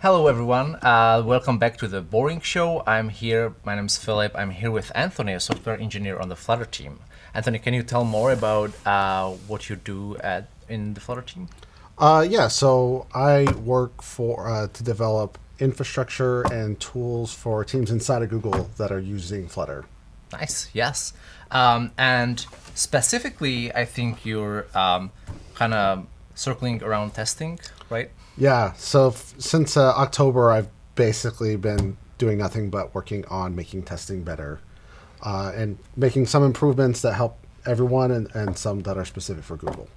Hello, everyone. Welcome back to the Boring Show. I'm here. My name is Filip. I'm here with Anthony, a software engineer on the Flutter team. Anthony, can you tell more about what you do in the Flutter team? So I work for to develop infrastructure and tools for teams inside of Google that are using Flutter. Nice. Yes. And specifically, I think you're kind of circling around testing, right? Yeah, so since October, I've basically been doing nothing but working on making testing better and making some improvements that help everyone and some that are specific for Google.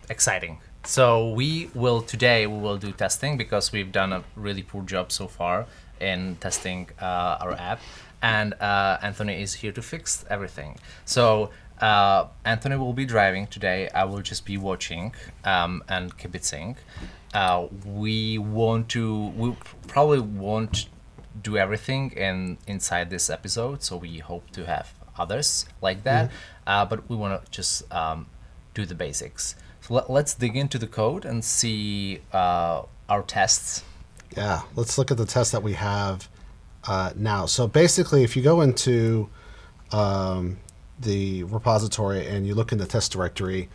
Exciting. So today we will do testing because we've done a really poor job so far in testing our app, and Anthony is here to fix everything. So Anthony will be driving today. I will just be watching and kibitzing. We probably won't do everything inside this episode, so we hope to have others like that. But we want to just do the basics. So let's dig into the code and see our tests. Yeah, let's look at the test that we have now. So basically, if you go into the repository and you look in the test directory,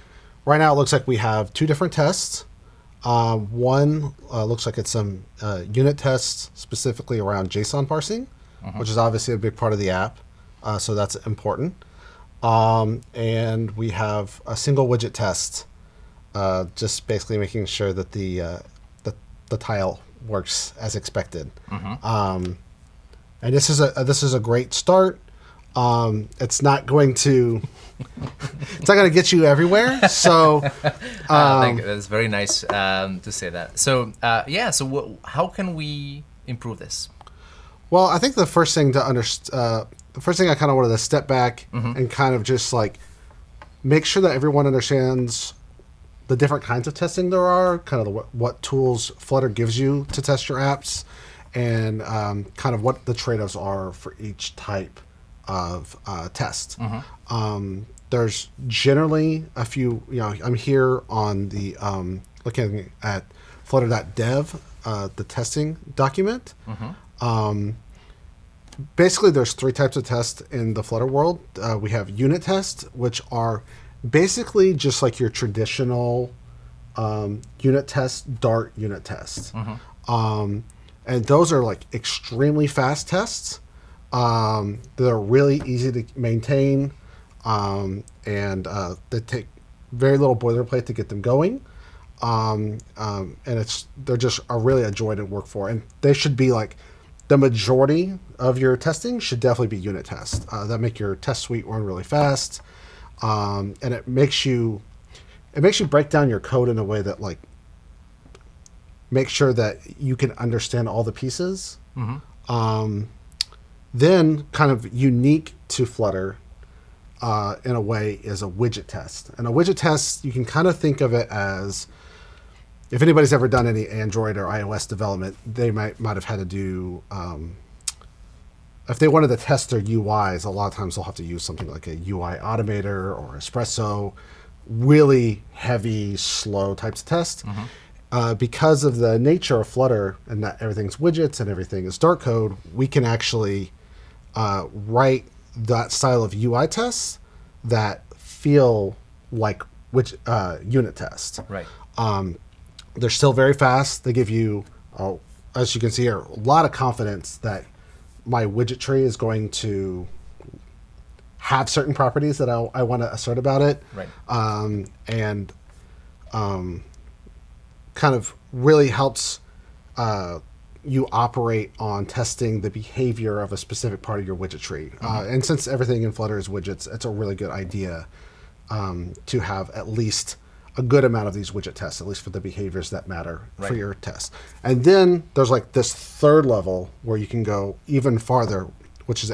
right now it looks like we have two different tests. One looks like it's some unit tests specifically around JSON parsing, which is obviously a big part of the app, so that's important. And we have a single widget test, just basically making sure that the tile works as expected. And this is a great start. It's not going to get you everywhere. So I think that's very nice to say that. So how can we improve this? Well, I think the first thing I kind of wanted to step back and kind of just like make sure that everyone understands the different kinds of testing there are, kind of what tools Flutter gives you to test your apps, and kind of what the trade-offs are for each type of test. There's generally a few, I'm here on the looking at flutter.dev, the testing document. Basically, there's three types of tests in the Flutter world. We have unit tests, which are basically just like your traditional unit test, Dart unit tests. And those are like extremely fast tests. They're really easy to maintain, and they take very little boilerplate to get them going. And they're just really a joy to work for. And they should be like the majority of your testing should definitely be unit tests. That make your test suite run really fast, and it makes you break down your code in a way that like make sure that you can understand all the pieces. Then, kind of unique to Flutter, in a way, is a widget test. And a widget test, you can kind of think of it as, if anybody's ever done any Android or iOS development, they might have had to do, if they wanted to test their UIs, a lot of times they'll have to use something like a UI Automator or Espresso, really heavy, slow types of tests. Because of the nature of Flutter and that everything's widgets and everything is Dart code, we can actually write that style of UI tests that feel like unit tests. Right. They're still very fast. They give you, as you can see here, a lot of confidence that my widget tree is going to have certain properties that I want to assert about it. Right. And kind of really helps you operate on testing the behavior of a specific part of your widget tree. And since everything in Flutter is widgets, it's a really good idea to have at least a good amount of these widget tests, at least for the behaviors that matter for your test. And then there's like this third level where you can go even farther, which is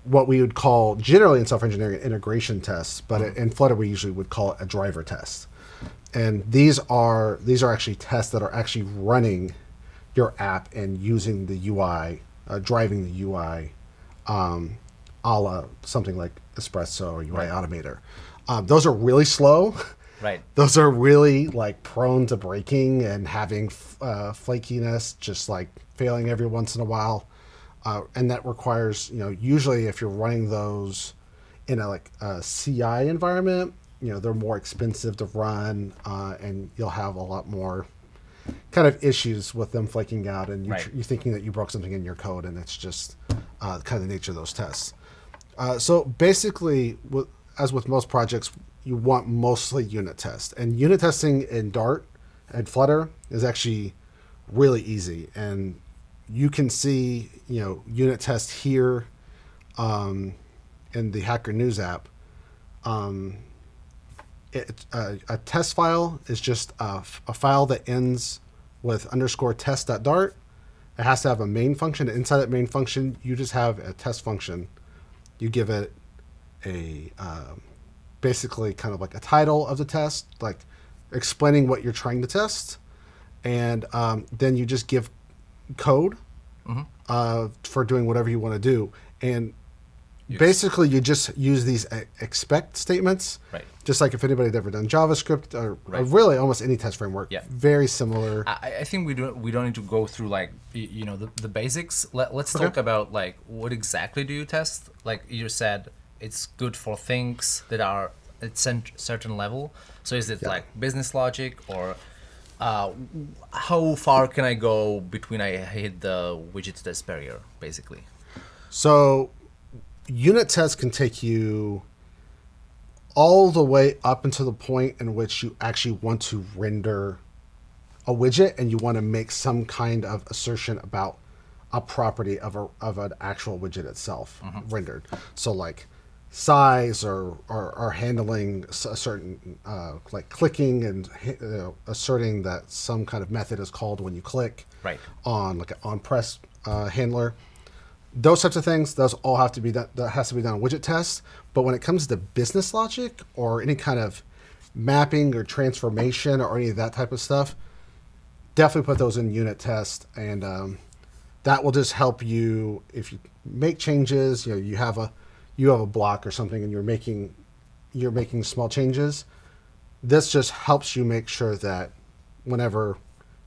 what we would call generally in software engineering integration tests, but in Flutter we usually would call it a driver test. And these are actually tests that are actually running your app and using the UI, driving the UI, a la something like Espresso or UI Automator. Those are really slow. Right. Those are really like prone to breaking and having flakiness, just like failing every once in a while. And that requires, usually if you're running those in a CI environment, they're more expensive to run, and you'll have a lot more kind of issues with them flaking out, and you're thinking that you broke something in your code, and it's just kind of the nature of those tests. So basically, as with most projects, you want mostly unit tests, and unit testing in Dart and Flutter is actually really easy, and you can see unit test here in the Hacker News app. A test file is just a file that ends with _test.dart. It has to have a main function. Inside that main function, you just have a test function. You give it a basically kind of like a title of the test, like explaining what you're trying to test, and then you just give code for doing whatever you want to do. And basically, you just use these expect statements, just like if anybody had ever done JavaScript or really almost any test framework. Very similar. I think we don't need to go through like the basics. Let's talk about like what exactly do you test? Like you said, it's good for things that are at certain level. So is it like business logic, or how far can I go between I hit the widget test barrier, basically? So unit tests can take you all the way up until the point in which you actually want to render a widget, and you want to make some kind of assertion about a property of an actual widget itself rendered. So like size or handling a certain like clicking and asserting that some kind of method is called when you click on like an on press handler. Those types of things, those all have to be done. That has to be done on widget tests. But when it comes to business logic or any kind of mapping or transformation or any of that type of stuff, definitely put those in unit test, and that will just help you if you make changes. You have a block or something, and you're making small changes. This just helps you make sure that whenever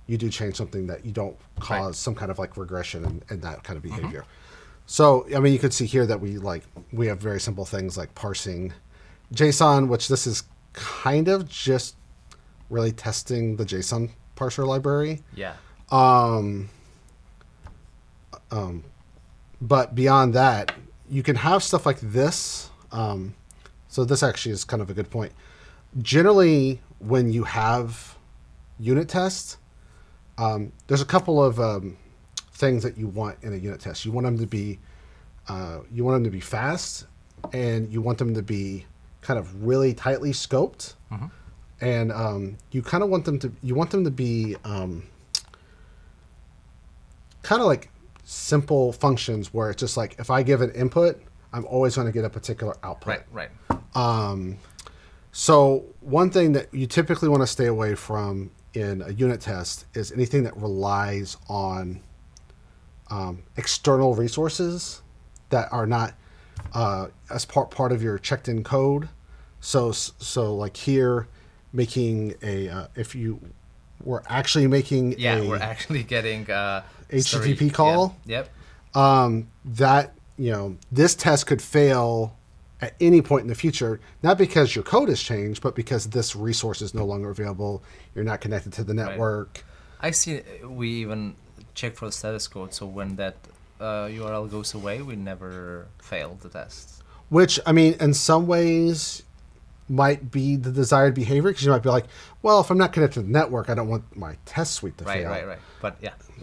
you do change something, that you don't cause some kind of like regression and that kind of behavior. So, I mean, you could see here that we have very simple things like parsing JSON, which this is kind of just really testing the JSON parser library. But beyond that, you can have stuff like this. So this actually is kind of a good point. Generally, when you have unit tests, there's a couple of things that you want in a unit test. You want them to be fast, and you want them to be kind of really tightly scoped, and you kind of want them to be kind of like simple functions where it's just like if I give an input, I'm always going to get a particular output. So one thing that you typically want to stay away from in a unit test is anything that relies on external resources that are not as part of your checked in code. So like here, making a if you were actually making we're actually getting HTTP call. That this test could fail at any point in the future, not because your code has changed, but because this resource is no longer available. You're not connected to the network. I see. We even check for the status code, so when that URL goes away, we never fail the test. Which, I mean, in some ways might be the desired behavior, because you might be like, well, if I'm not connected to the network, I don't want my test suite to fail. Right.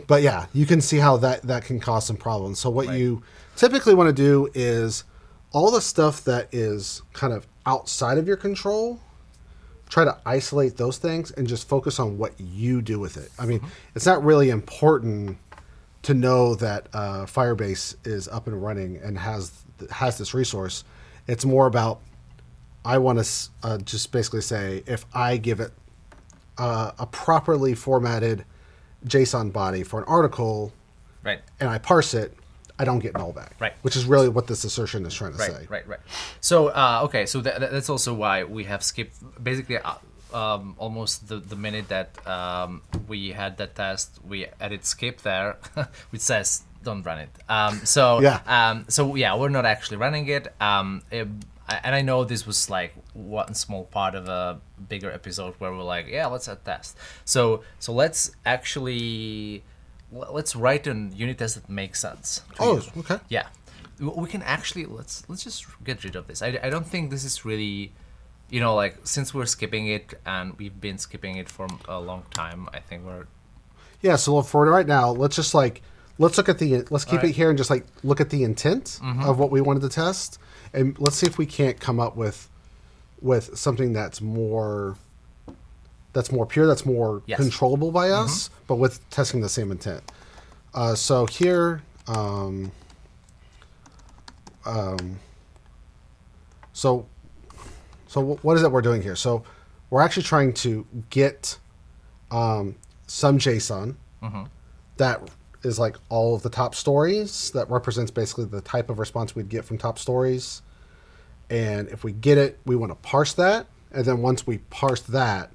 But yeah, you can see how that can cause some problems. So what you typically want to do is all the stuff that is kind of outside of your control, try to isolate those things and just focus on what you do with it. I mean, it's not really important to know that Firebase is up and running and has this resource. It's more about, I want to just basically say, if I give it a properly formatted JSON body for an article, and I parse it, I don't get null back. Which is really what this assertion is trying to say. So, okay, so that's also why we have skipped. Basically, almost the minute that we had that test, we added skip there, which says don't run it. So yeah, we're not actually running it. And I know this was like one small part of a bigger episode where we're like, yeah, let's add test. So let's actually let's write a unit test that makes sense. Okay. Yeah, we can actually let's just get rid of this. I don't think this is really, like since we're skipping it and we've been skipping it for a long time, I think we're So for right now, let's just let's look at let's keep it here and just look at the intent of what we wanted to test, and let's see if we can't come up with something that's more pure, that's more controllable by us, but with testing the same intent. So here, so what is it we're doing here? So we're actually trying to get some JSON that is like all of the top stories, that represents basically the type of response we'd get from top stories. And if we get it, we want to parse that. And then once we parse that,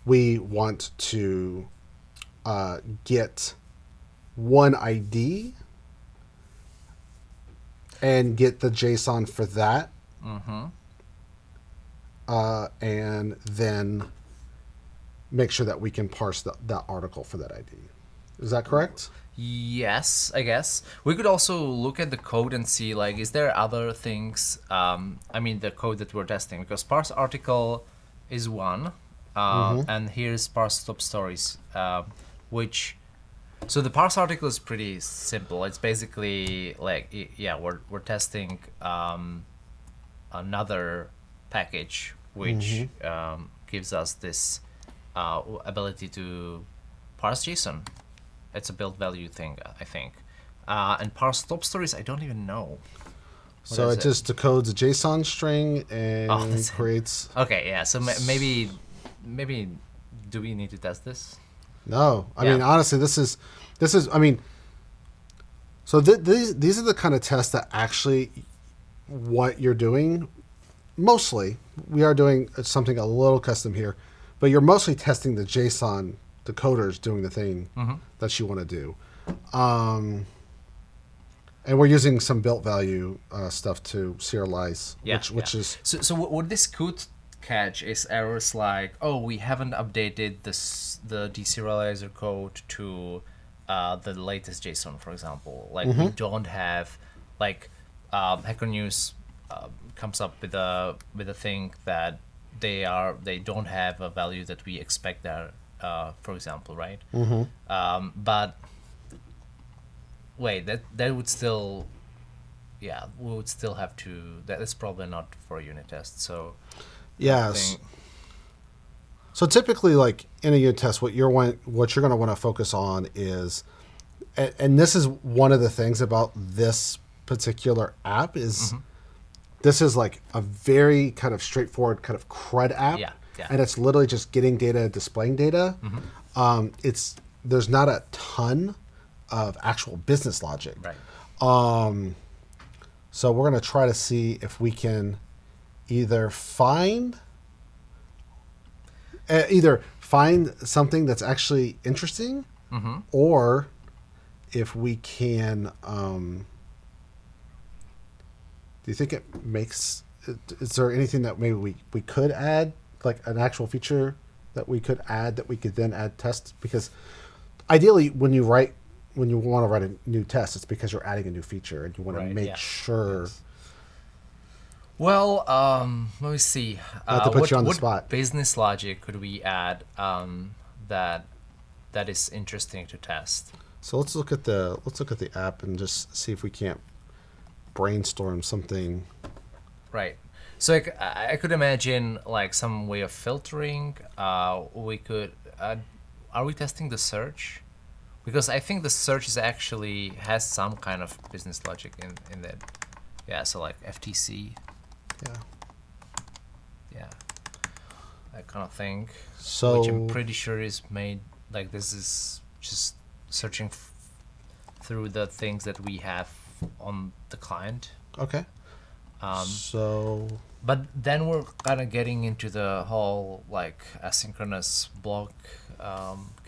we want to get one ID and get the JSON for that. And then make sure that we can parse that article for that ID. Is that correct? Yes, I guess. We could also look at the code and see, is there other things, the code that we're testing, because parse article is one, and here's parse top stories, so the parse article is pretty simple. It's basically we're testing another package which gives us this ability to parse JSON. It's a build value thing, I think. And parse top stories, I don't even know. So it just decodes a JSON string and creates. Okay, yeah. So maybe do we need to test this? No, I mean honestly, this is. I mean, so these are the kind of tests that actually what you're doing. Mostly, we are doing something a little custom here, but you're mostly testing the JSON decoders doing the thing that you want to do. And we're using some built value stuff to serialize, which is... So what this could catch is errors like, we haven't updated the deserializer code to the latest JSON, for example. We don't have, Hacker News comes up with a thing that they don't have a value that we expect there, for example, right? But wait, that would still, we would still have to. That is probably not for a unit test. So yes. So typically, in a unit test, what you're going to want to focus on is, and this is one of the things about this particular app is. This is a very kind of straightforward kind of CRUD app, and it's literally just getting data and displaying data. There's not a ton of actual business logic. Right. So we're going to try to see if we can either find something that's actually interesting, or if we can. Do you think it makes? Is there anything that maybe we could add, an actual feature that we could add that we could then add tests? Because ideally, when you want to write a new test, it's because you're adding a new feature and you want to make sure. Yes. Well, let me see. Not to put you on the spot. What business logic could we add that is interesting to test? So let's look at the app and just see if we can't brainstorm something. Right. So I could imagine some way of filtering. We could. Are we testing the search? Because I think the search is actually has some kind of business logic in that. Yeah. So FTC. Yeah. That kind of thing. So which I'm pretty sure is made this is just searching through the things that we have on the client. Okay. So But then we're kind of getting into the whole like asynchronous block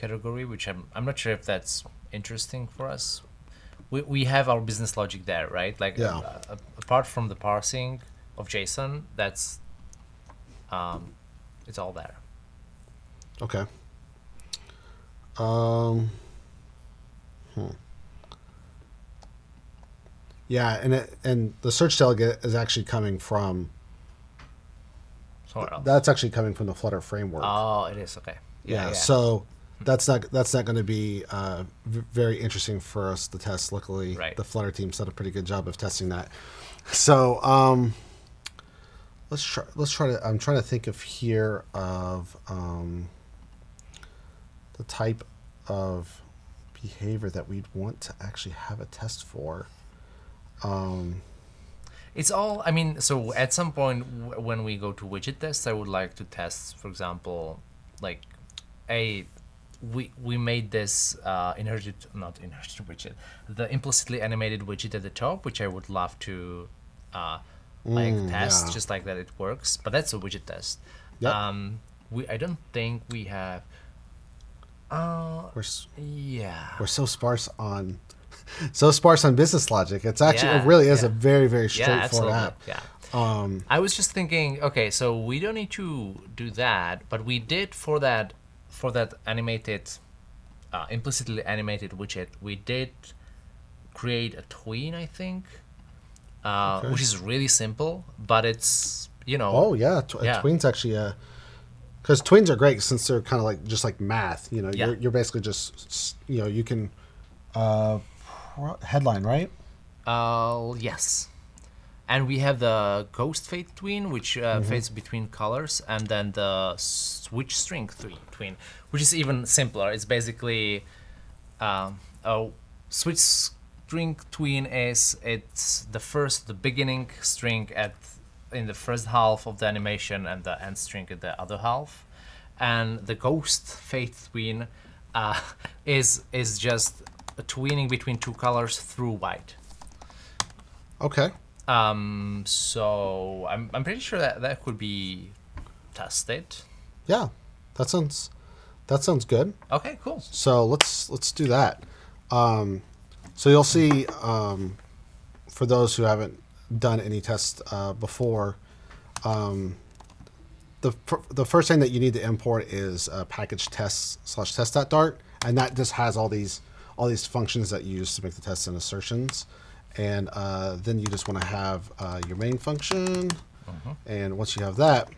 category, which I'm not sure if that's interesting for us. We have our business logic there, right? Like Yeah. apart from the parsing of JSON, that's it's all there. Okay. Um, Yeah, and the search delegate is actually coming from. Somewhere else. That's actually coming from the Flutter framework. Oh, it is okay. Yeah. So that's not going to be very interesting for us to test. Luckily, Right. the Flutter team's done a pretty good job of testing that. So let's try to. I'm trying to think of here of the type of behavior that we'd want to actually have a test for. It's all, I mean, so at some point when we go to widget tests, I would like to test, for example, like we made this not inherited widget, the implicitly animated widget at the top, which I would love to test, yeah. just like that it works. But that's a widget test. Yep. I don't think we have. We're Yeah. we're so sparse on business logic. It's actually Yeah, it really is yeah. a very, very Yeah, straightforward absolutely. app. Yeah. I was just thinking, okay, so we don't need to do that, but we did for that animated, implicitly animated widget. We did create a tween, I think, which is really simple, but it's Oh yeah, Yeah. Tween's actually because tweens are great since they're kind of like just like math. You know, Yeah. you're basically just you can headline, right? Yes. And we have the ghost fade tween, which fades between colors, and then the switch string tween, which is even simpler. It's basically a switch string tween it's the beginning string in the first half of the animation and the end string in the other half, and the ghost fade tween is just a tweening between two colors through white. Okay. So I'm pretty sure that could be tested. Yeah, that sounds good. Okay, cool. So let's do that. So you'll see for those who haven't done any tests before, the first thing that you need to import is package tests/test.dart, and that just has all these functions that you use to make the tests and assertions. And then you just want to have your main function. And once you have that,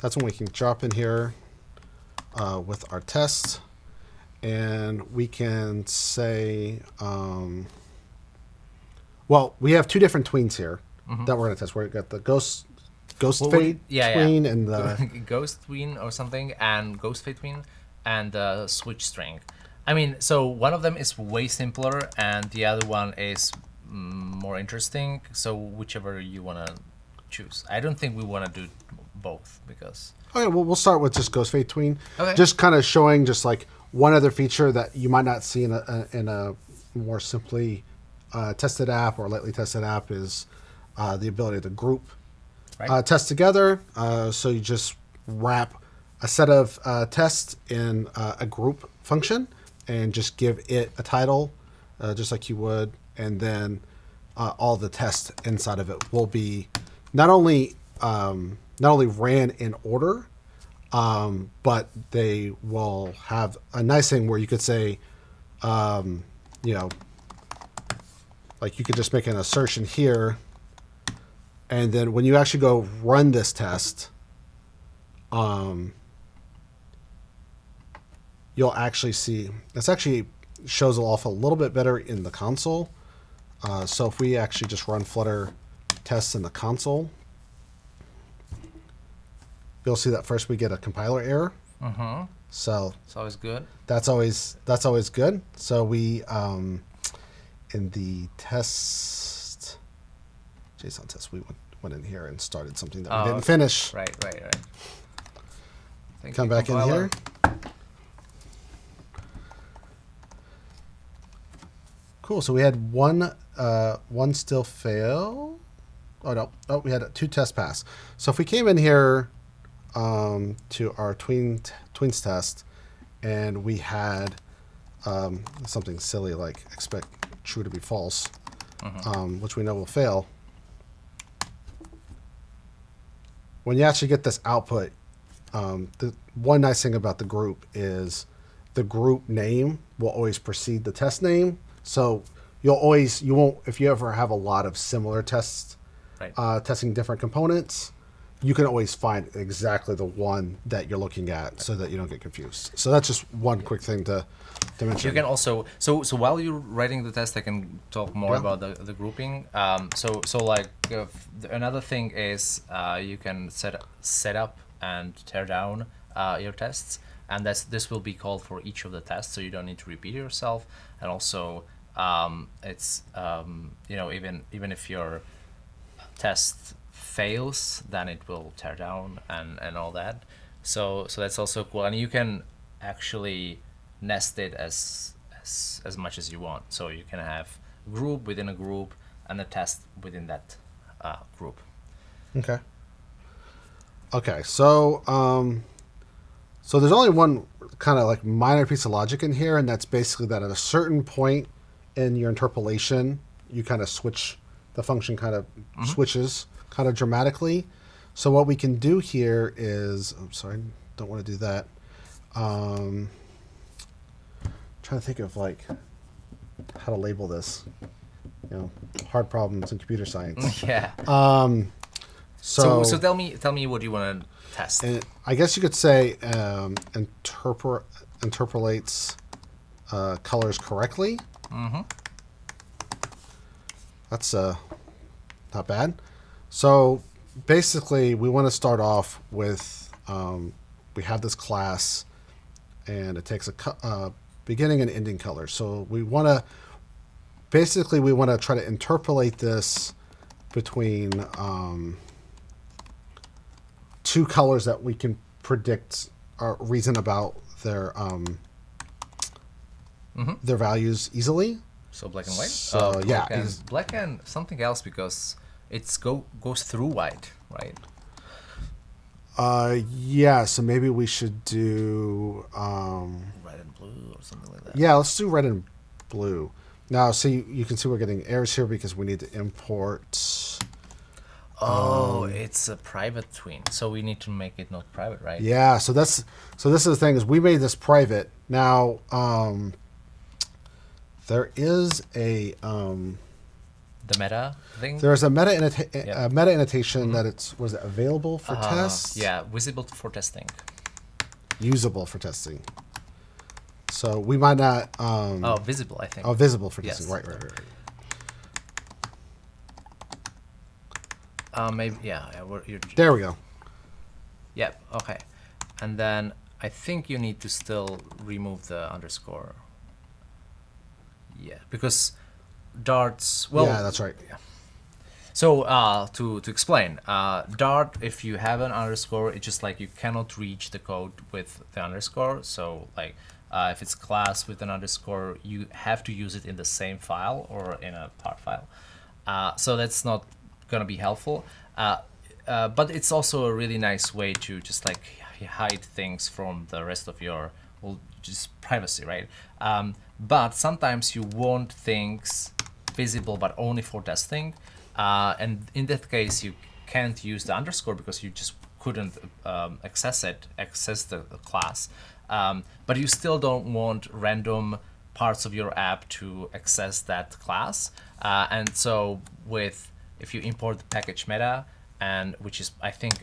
that's when we can drop in here with our test. And we can say, well, we have two different tweens here that we're going to test. We've got the ghost fade tween and the ghost tween or something, and ghost fade tween, and the switch string. I mean, so one of them is way simpler, and the other one is more interesting. So whichever you want to choose. I don't think we want to do both because. Okay, well, we'll start with just ghost fade tween. Okay. Just kind of showing just like one other feature that you might not see in a more simply tested app or lightly tested app is the ability to group tests together. So you just wrap a set of tests in a group function and just give it a title, just like you would, and then all the tests inside of it will be not only ran in order, but they will have a nice thing where you could say, like you could just make an assertion here, and then when you actually go run this test, you'll actually see this actually shows off a little bit better in the console. So if we actually just run Flutter tests in the console, you'll see that first we get a compiler error. So it's always good. That's always good. So we in the test JSON test we went in here and started something that we didn't finish. Right. Come back compiler. In here. Cool. So we had one still fail. Oh no. Oh, we had 2 tests pass. So if we came in here to our tweens test, and we had something silly like expect true to be false, which we know will fail. When you actually get this output, the one nice thing about the group is the group name will always precede the test name. So you won't, if you ever have a lot of similar tests, Right. testing different components, you can always find exactly the one that you're looking at so that you don't get confused. So that's just one quick thing to mention. You can also so while you're writing the test, I can talk more Yeah. about the grouping. Another thing is you can set up and tear down your tests, and this will be called for each of the tests, so you don't need to repeat yourself. And also, it's even if your test fails, then it will tear down and all that. So that's also cool, and you can actually nest it as much as you want. So you can have a group within a group and a test within that group. Okay. Okay. So there's only one kind of like minor piece of logic in here, and that's basically that at a certain point in your interpolation, you kind of switch, the function kind of switches kind of dramatically. So what we can do here is, I'm sorry, don't want to do that. Trying to think of like how to label this. Hard problems in computer science. Yeah. So So tell me what you want to test. And I guess you could say interpolates colors correctly. That's not bad. So basically, we want to start off with we have this class, and it takes a beginning and ending color. So we want to try to interpolate this between 2 colors that we can predict or reason about their values easily. So black and white. So yeah, black and something else because it's goes through white, right? yeah. So maybe we should do Red and blue or something like that. yeah. Let's do red and blue. Now, see, you can see we're getting errors here because we need to import. Oh, it's a private tween, so we need to make it not private, right? Yeah, so this is the thing, is we made this private. Now, there is a The meta thing. there's a meta annotation that was it available for tests? Yeah, visible for testing. Usable for testing. So we might not. Visible, I think. Oh, visible for Yes. testing. Right. Maybe yeah. There we go. Yep. Okay, and then I think you need to still remove the underscore. Yeah, because darts. Well, yeah, that's right. So to explain, Dart, if you have an underscore, it's just like you cannot reach the code with the underscore. So like if it's class with an underscore, you have to use it in the same file or in a part file. So that's not gonna be helpful. But it's also a really nice way to just like hide things from the rest of your, well, just privacy, right? But sometimes you want things visible, but only for testing. And in that case, you can't use the underscore because you just couldn't access the class. But you still don't want random parts of your app to access that class. And so if you import the package meta, and which is, I think,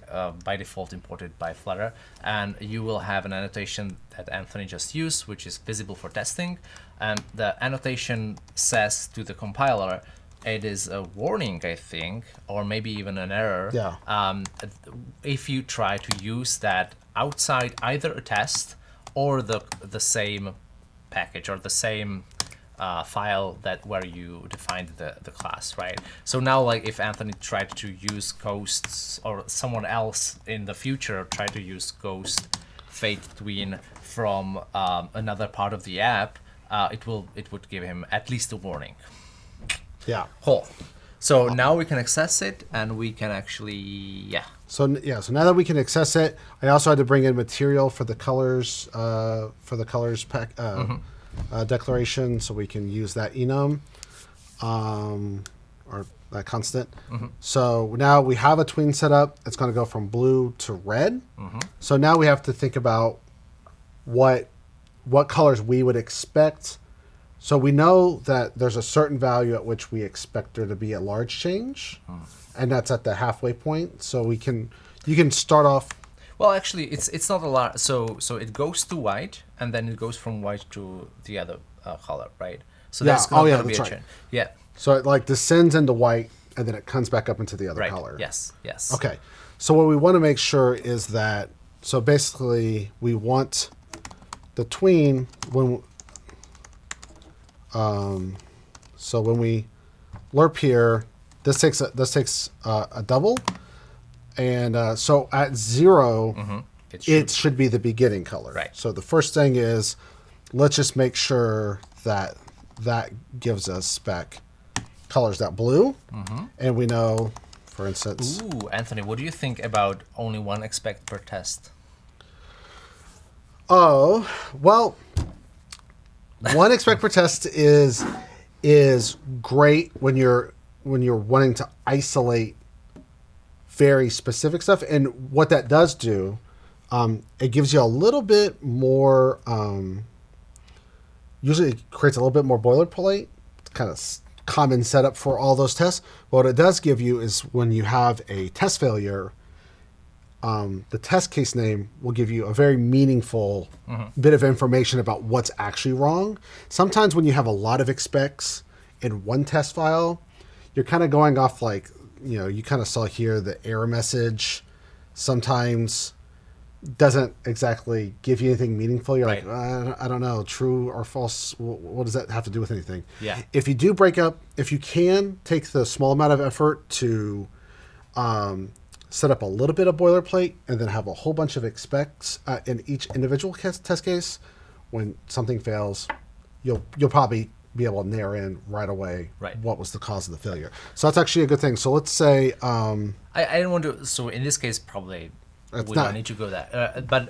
by default imported by Flutter, and you will have an annotation that Anthony just used, which is visible for testing. And the annotation says to the compiler, it is a warning, I think, or maybe even an error. Yeah. If you try to use that outside either a test or the same package or the same file where you defined the class, right? So now, like, if Anthony tried to use ghosts, or someone else in the future tried to use ghost fade tween from another part of the app, it would give him at least a warning. Yeah. Cool. So now we can access it, and we can actually, yeah. So now that we can access it, I also had to bring in material for the colors pack declaration, so we can use that enum or that constant. So now we have a tween set up. It's going to go from blue to red. So now we have to think about what colors we would expect. So we know that there's a certain value at which we expect there to be a large change, and that's at the halfway point. So you can start off. Well, actually, it's not a lot. So it goes to white, and then it goes from white to the other color, right? So that's going to be a change. Yeah. So it like descends into white, and then it comes back up into the other color. Yes. Yes. Okay. So what we want to make sure is that, so basically we want the tween when. So when we lerp here, this takes a double, and so at 0, it should be the beginning color. Right. So the first thing is, let's just make sure that gives us spec colors that blue, and we know, for instance. Ooh, Anthony, what do you think about only one expect per test? Oh, well. One expect per test is great when you're wanting to isolate very specific stuff, and what that does do, it gives you a little bit more. Usually, it creates a little bit more boilerplate, kind of common setup for all those tests. But what it does give you is when you have a test failure, the test case name will give you a very meaningful bit of information about what's actually wrong. Sometimes when you have a lot of expects in one test file, you're kind of going off like, you kind of saw here the error message sometimes doesn't exactly give you anything meaningful. You're like, I don't know, true or false. What does that have to do with anything? Yeah. If you do break up, if you can take the small amount of effort to set up a little bit of boilerplate and then have a whole bunch of expects in each individual test case, when something fails, you'll probably be able to narrow in right away what was the cause of the failure. So that's actually a good thing. So let's say I didn't want to. So in this case, probably we don't need to go there. But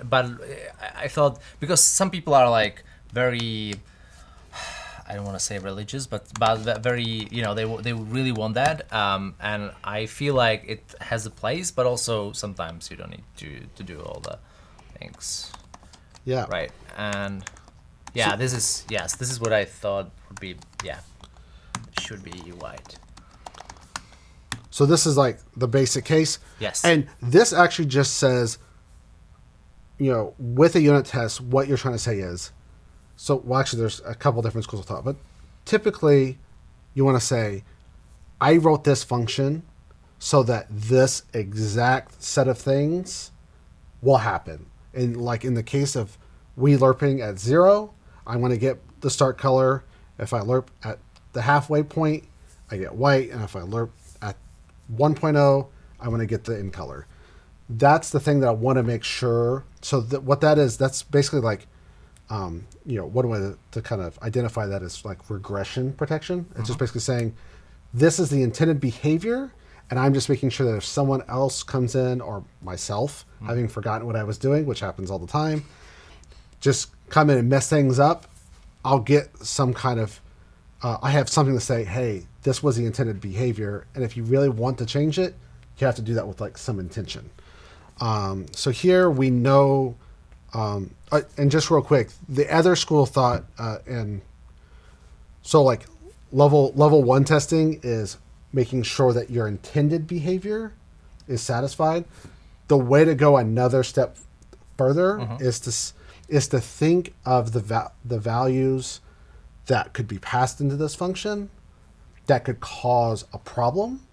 I thought, because some people are like very, I don't want to say religious, but very, they really want that, and I feel like it has a place, but also sometimes you don't need to do all the things. Yeah. Right. And yeah, this is what I thought would be. Yeah, should be white. So this is like the basic case. Yes. And this actually just says, with a unit test, what you're trying to say is. So, well, actually, there's a couple different schools of thought, but typically you want to say, I wrote this function so that this exact set of things will happen. And like in the case of we lerping at 0, I want to get the start color. If I lerp at the halfway point, I get white. And if I lerp at 1.0, I want to get the end color. That's the thing that I want to make sure. So what that is, that's basically like, what do I to kind of identify that as like regression protection? It's just basically saying this is the intended behavior, and I'm just making sure that if someone else comes in, or myself having forgotten what I was doing, which happens all the time, just come in and mess things up, I'll get some kind of I have something to say, hey, this was the intended behavior, and if you really want to change it, you have to do that with like some intention. So here we know. And just real quick, the other school of thought, and so like level 1 testing is making sure that your intended behavior is satisfied. The way to go another step further is to think of the values that could be passed into this function that could cause a problem,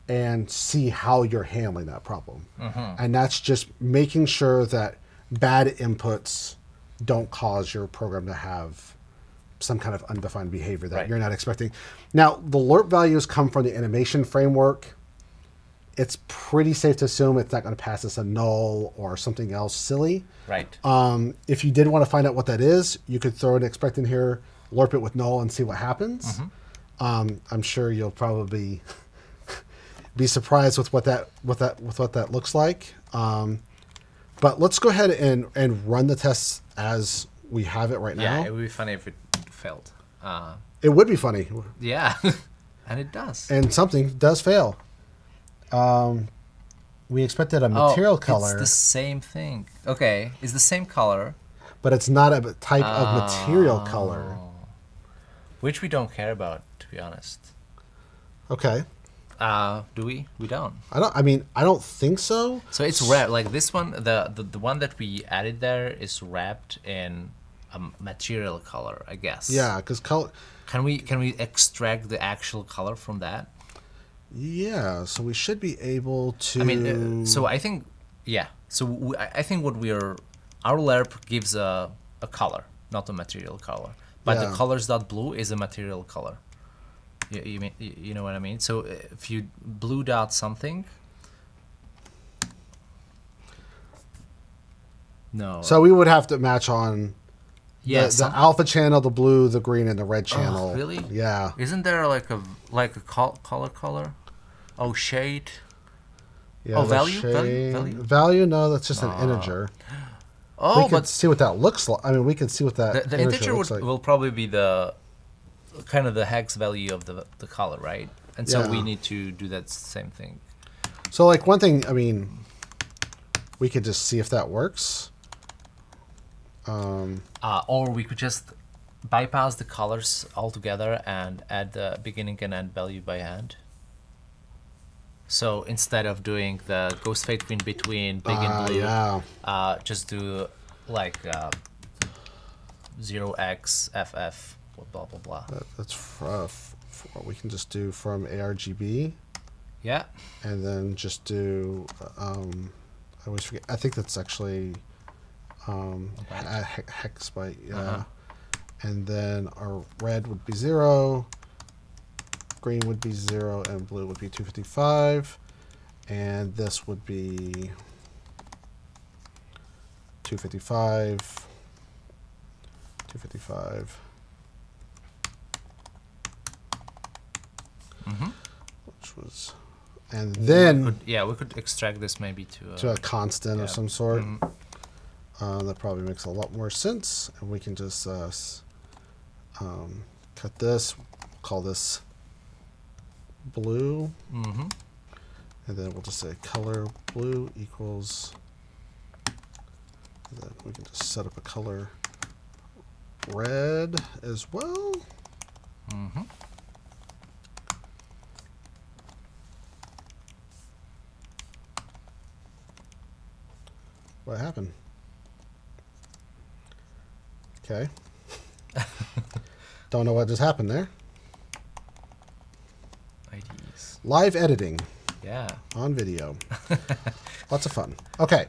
and see how you're handling that problem. And that's just making sure that bad inputs don't cause your program to have some kind of undefined behavior that you're not expecting. Now, the lerp values come from the animation framework. It's pretty safe to assume it's not going to pass us a null or something else silly. Right. If you did want to find out what that is, you could throw an expect in here, lerp it with null, and see what happens. I'm sure you'll probably be surprised with what that looks like. But let's go ahead and run the tests as we have it right Yeah, now. it would be funny if it failed. It would be funny. Yeah, and it does. And something does fail. We expected a material color. It's the same thing. Okay, it's the same color. But it's not a type of material color. Which we don't care about, to be honest. Okay. Do we? We don't. I don't think so. So it's wrapped like this one. The one that we added there is wrapped in a material color, I guess. Yeah, because color. Can we extract the actual color from that? Yeah, so we should be able to. I mean, so I think, yeah. So I think our LERP gives a color, not a material color. But the colors.blue is a material color. You know what I mean? So if you blue dot something. No. So we would have to match on. Yeah, the alpha channel, the blue, the green, and the red channel. Oh, really? Yeah. Isn't there like a color? Oh, shade. Yeah, oh, value. Value. No, that's just an integer. Oh, we could see what that looks like. I mean, we can see what that the integer looks like. will probably be the kind of the hex value of the color, right? And so we need to do that same thing. So, like one thing, I mean, we could just see if that works. Or we could just bypass the colors altogether and add the beginning and end value by hand. So instead of doing the ghost fade queen between big and blue, just do like 0x ff blah blah blah. That's we can just do from ARGB. Yeah. And then just do. I always forget. I think that's actually hex byte. Yeah. And then our red would be 0. Green would be 0 and blue would be 255, and this would be 255, 255. Which was, and then we could extract this maybe to a constant of some sort. That probably makes a lot more sense, and we can just cut this. Call this blue, and then we'll just say color blue equals, and then we can just set up a color red as well. What happened? Okay. Don't know what just happened there. IDs. Live editing. Yeah. On video. Lots of fun. Okay.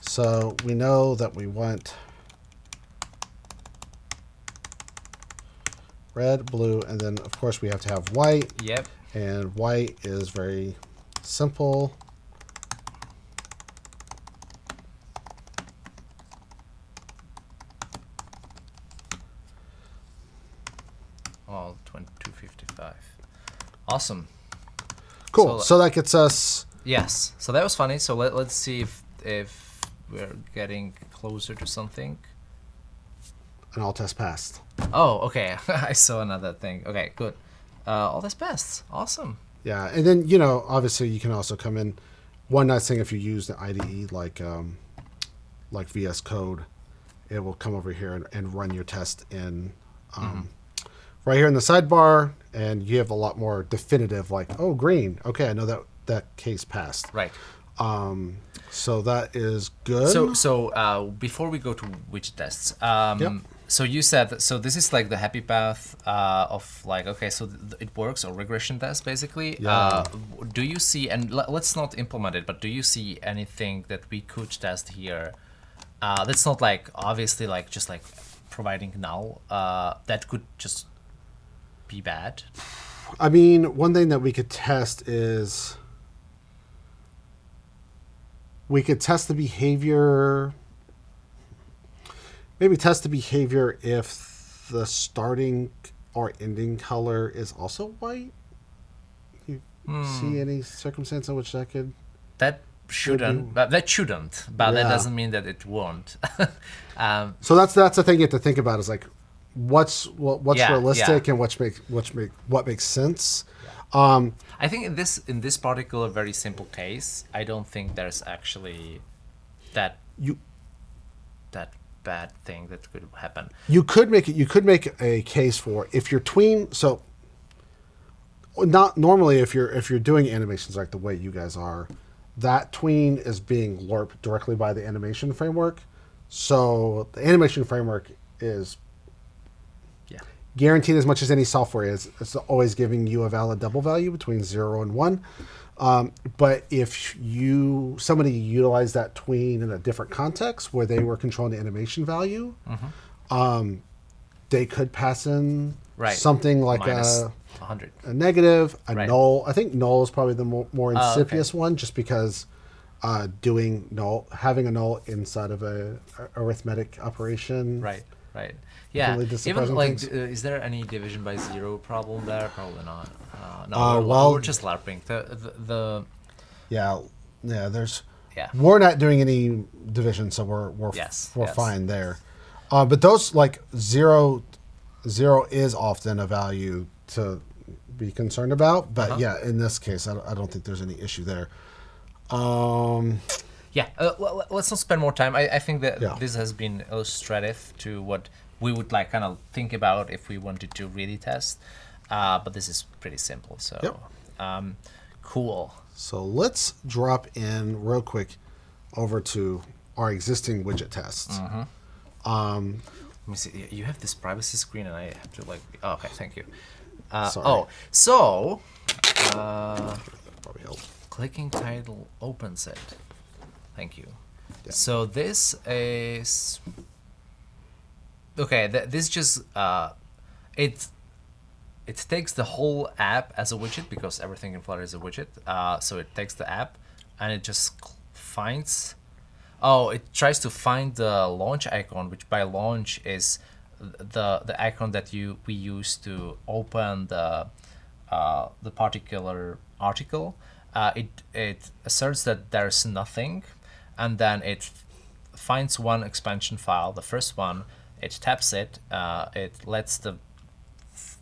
So we know that we want red, blue, and then of course we have to have white. Yep. And white is very simple. All 2255. Awesome. Cool. So that gets us. Yes. So that was funny. So let's see if we're getting closer to something. An all test passed. Oh, okay. I saw another thing. Okay, good. All test passed. Awesome. Yeah, and then you know, obviously, you can also come in. One nice thing if you use the IDE like VS Code, it will come over here and run your test in right here in the sidebar, and you have a lot more definitive. Like, oh, green. Okay, I know that case passed. Right. So that is good. So before we go to widget tests, so you said so this is like the happy path of like, okay, so it works, or regression test basically. Yeah. Do you see, and let's not implement it, but do you see anything that we could test here that's not like obviously like just like providing null that could just be bad? I mean, one thing that we could test is we could test the behavior. Maybe test the behavior if the starting our ending color is also white? You see any circumstance in which that could? That shouldn't, but that Yeah. doesn't mean that it won't. So that's the thing you have to think about is like what's Yeah, realistic yeah. and what makes sense. I think in this particular very simple case, I don't think there's actually that You that bad thing that could happen. you could make a case for if you're tween. So not normally if you're doing animations like the way you guys are, that tween is being LARPed directly by the animation framework. So the animation framework is Yeah. guaranteed as much as any software is. It's always giving you a valid double value between 0 and 1. But if somebody utilized that tween in a different context where they were controlling the animation value, they could pass in Right. something like Minus a 100. negative, a Right. null. I think null is probably the more okay. insidious one, just because having a null inside of a arithmetic operation. Right. Yeah. Really just Even surprising like, things. is there any division by zero problem there? Probably not. No, we're just LARPing. Yeah, there's. Yeah. We're not doing any division, so we're Yes. fine there. But those like zero is often a value to be concerned about. But yeah, in this case, I don't think there's any issue there. Yeah, let's not spend more time. I think that Yeah. this has been illustrative to what we would like kind of think about if we wanted to really test. But this is pretty simple. So, cool. So let's drop in real quick over to our existing widget tests. Let me see. You have this privacy screen, and I have to like. Oh, okay, thank you. Sorry. So That probably help. clicking title opens it. Thank you. So this is okay. This just it takes the whole app as a widget because everything in Flutter is a widget. So it takes the app and it just finds. Oh, it tries to find the launch icon, which by launch is the icon that we use to open the particular article. It asserts that there's nothing, and then it finds one expansion file, the first one. It taps it. It lets the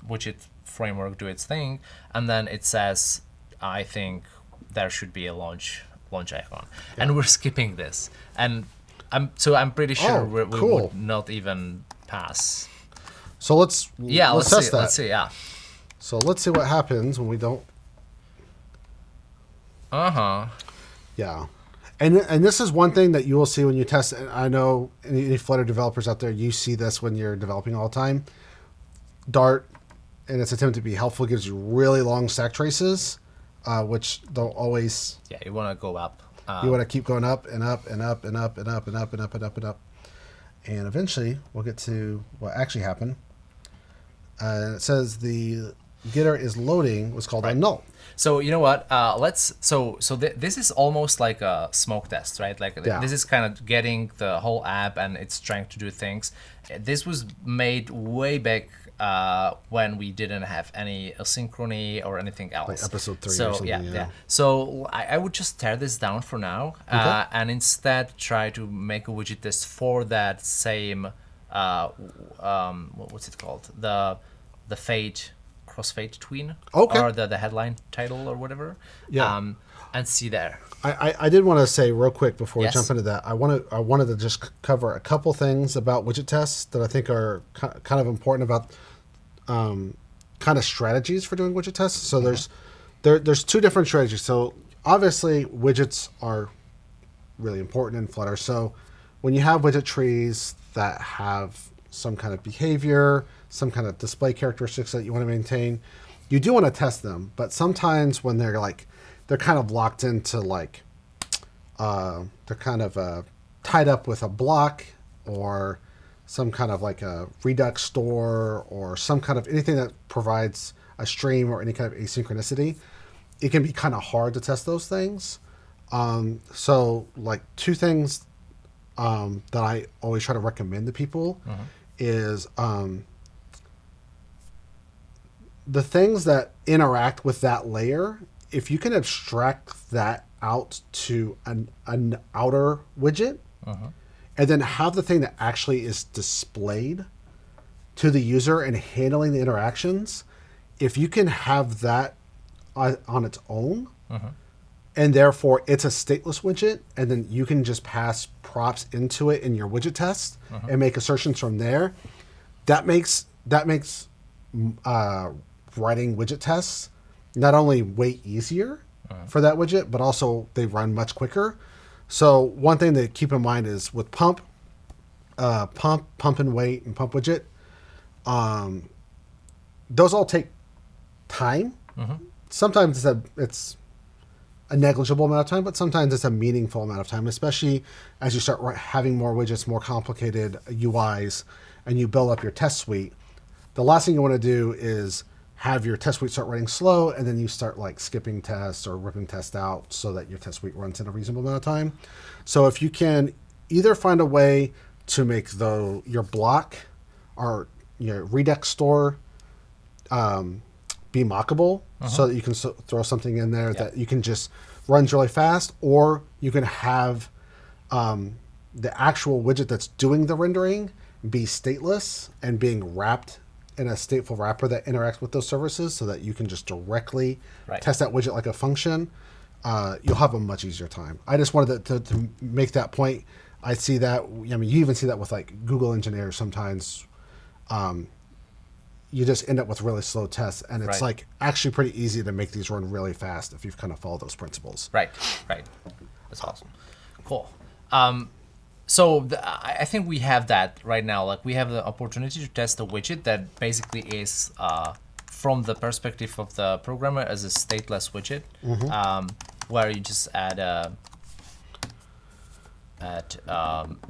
widget framework do its thing, and then it says, "I think there should be a launch icon," and we're skipping this, and I'm pretty sure we cool. would not even pass. So let's test that. Let's see. Yeah. So let's see what happens when we don't. Yeah, and this is one thing that you will see when you test. And I know any Flutter developers out there, you see this when you're developing all the time. Dart, in its attempt to be helpful, gives you really long stack traces, which don't always. Yeah, you want to go up. You want to keep going up and up and up and up and up and up and up and up and up, and eventually we'll get to what actually happened. It says the getter is loading what's called a null. So you know what? This is almost like a smoke test, right? Like this is kind of getting the whole app and it's trying to do things. This was made way back when we didn't have any asynchrony or anything else. Like episode 3 so, or something. Yeah. So I would just tear this down for now, and instead try to make a widget test for that same what's it called? The fade. Crossfade tween, or the headline title or whatever, and see there. I did want to say real quick before we jump into that, I wanted to just cover a couple things about widget tests that I think are kind of important about kind of strategies for doing widget tests. So there's two different strategies. So obviously widgets are really important in Flutter. So when you have widget trees that have some kind of behavior, some kind of display characteristics that you want to maintain, you do want to test them. But sometimes when they're kind of locked into they're kind of tied up with a block or some kind of like a Redux store or some kind of anything that provides a stream or any kind of asynchronicity, it can be kind of hard to test those things. So like two things that I always try to recommend to people is the things that interact with that layer, if you can abstract that out to an outer widget, and then have the thing that actually is displayed to the user and handling the interactions, if you can have that on its own, and therefore it's a stateless widget, and then you can just pass props into it in your widget test and make assertions from there, that makes writing widget tests not only way easier for that widget, but also they run much quicker. So one thing to keep in mind is with pump and wait, and pump widget, those all take time. Sometimes it's a negligible amount of time, but sometimes it's a meaningful amount of time, especially as you start having more widgets, more complicated UIs, and you build up your test suite. The last thing you want to do is have your test suite start running slow, and then you start like skipping tests or ripping tests out so that your test suite runs in a reasonable amount of time. So if you can either find a way to make your block or your Redux store be mockable, so that you can throw something in there that you can just runs really fast, or you can have the actual widget that's doing the rendering be stateless and being wrapped in a stateful wrapper that interacts with those services, so that you can just directly test that widget like a function. You'll have a much easier time. I just wanted to make that point. I see that. I mean, you even see that with like Google engineers sometimes. You just end up with really slow tests, and it's like actually pretty easy to make these run really fast if you've kind of followed those principles. Right. That's awesome. Cool. So I think we have that right now. Like we have the opportunity to test a widget that basically is from the perspective of the programmer as a stateless widget, where you just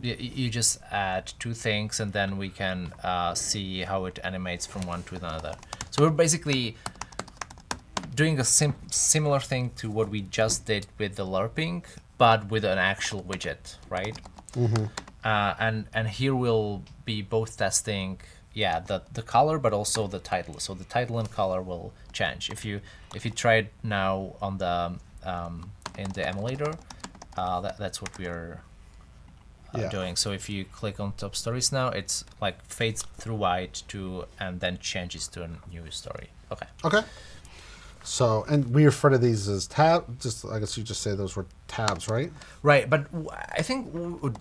you just add two things, and then we can see how it animates from one to another. So we're basically doing a similar thing to what we just did with the lerping, but with an actual widget, right? And here we'll be both testing, the color, but also the title. So the title and color will change. If you try it now on the in the emulator, that's what we are doing. So if you click on top stories now, it's like fades through white and then changes to a new story. Okay. So, and we refer to these as tabs. I guess you just say those were tabs, right? Right, but I think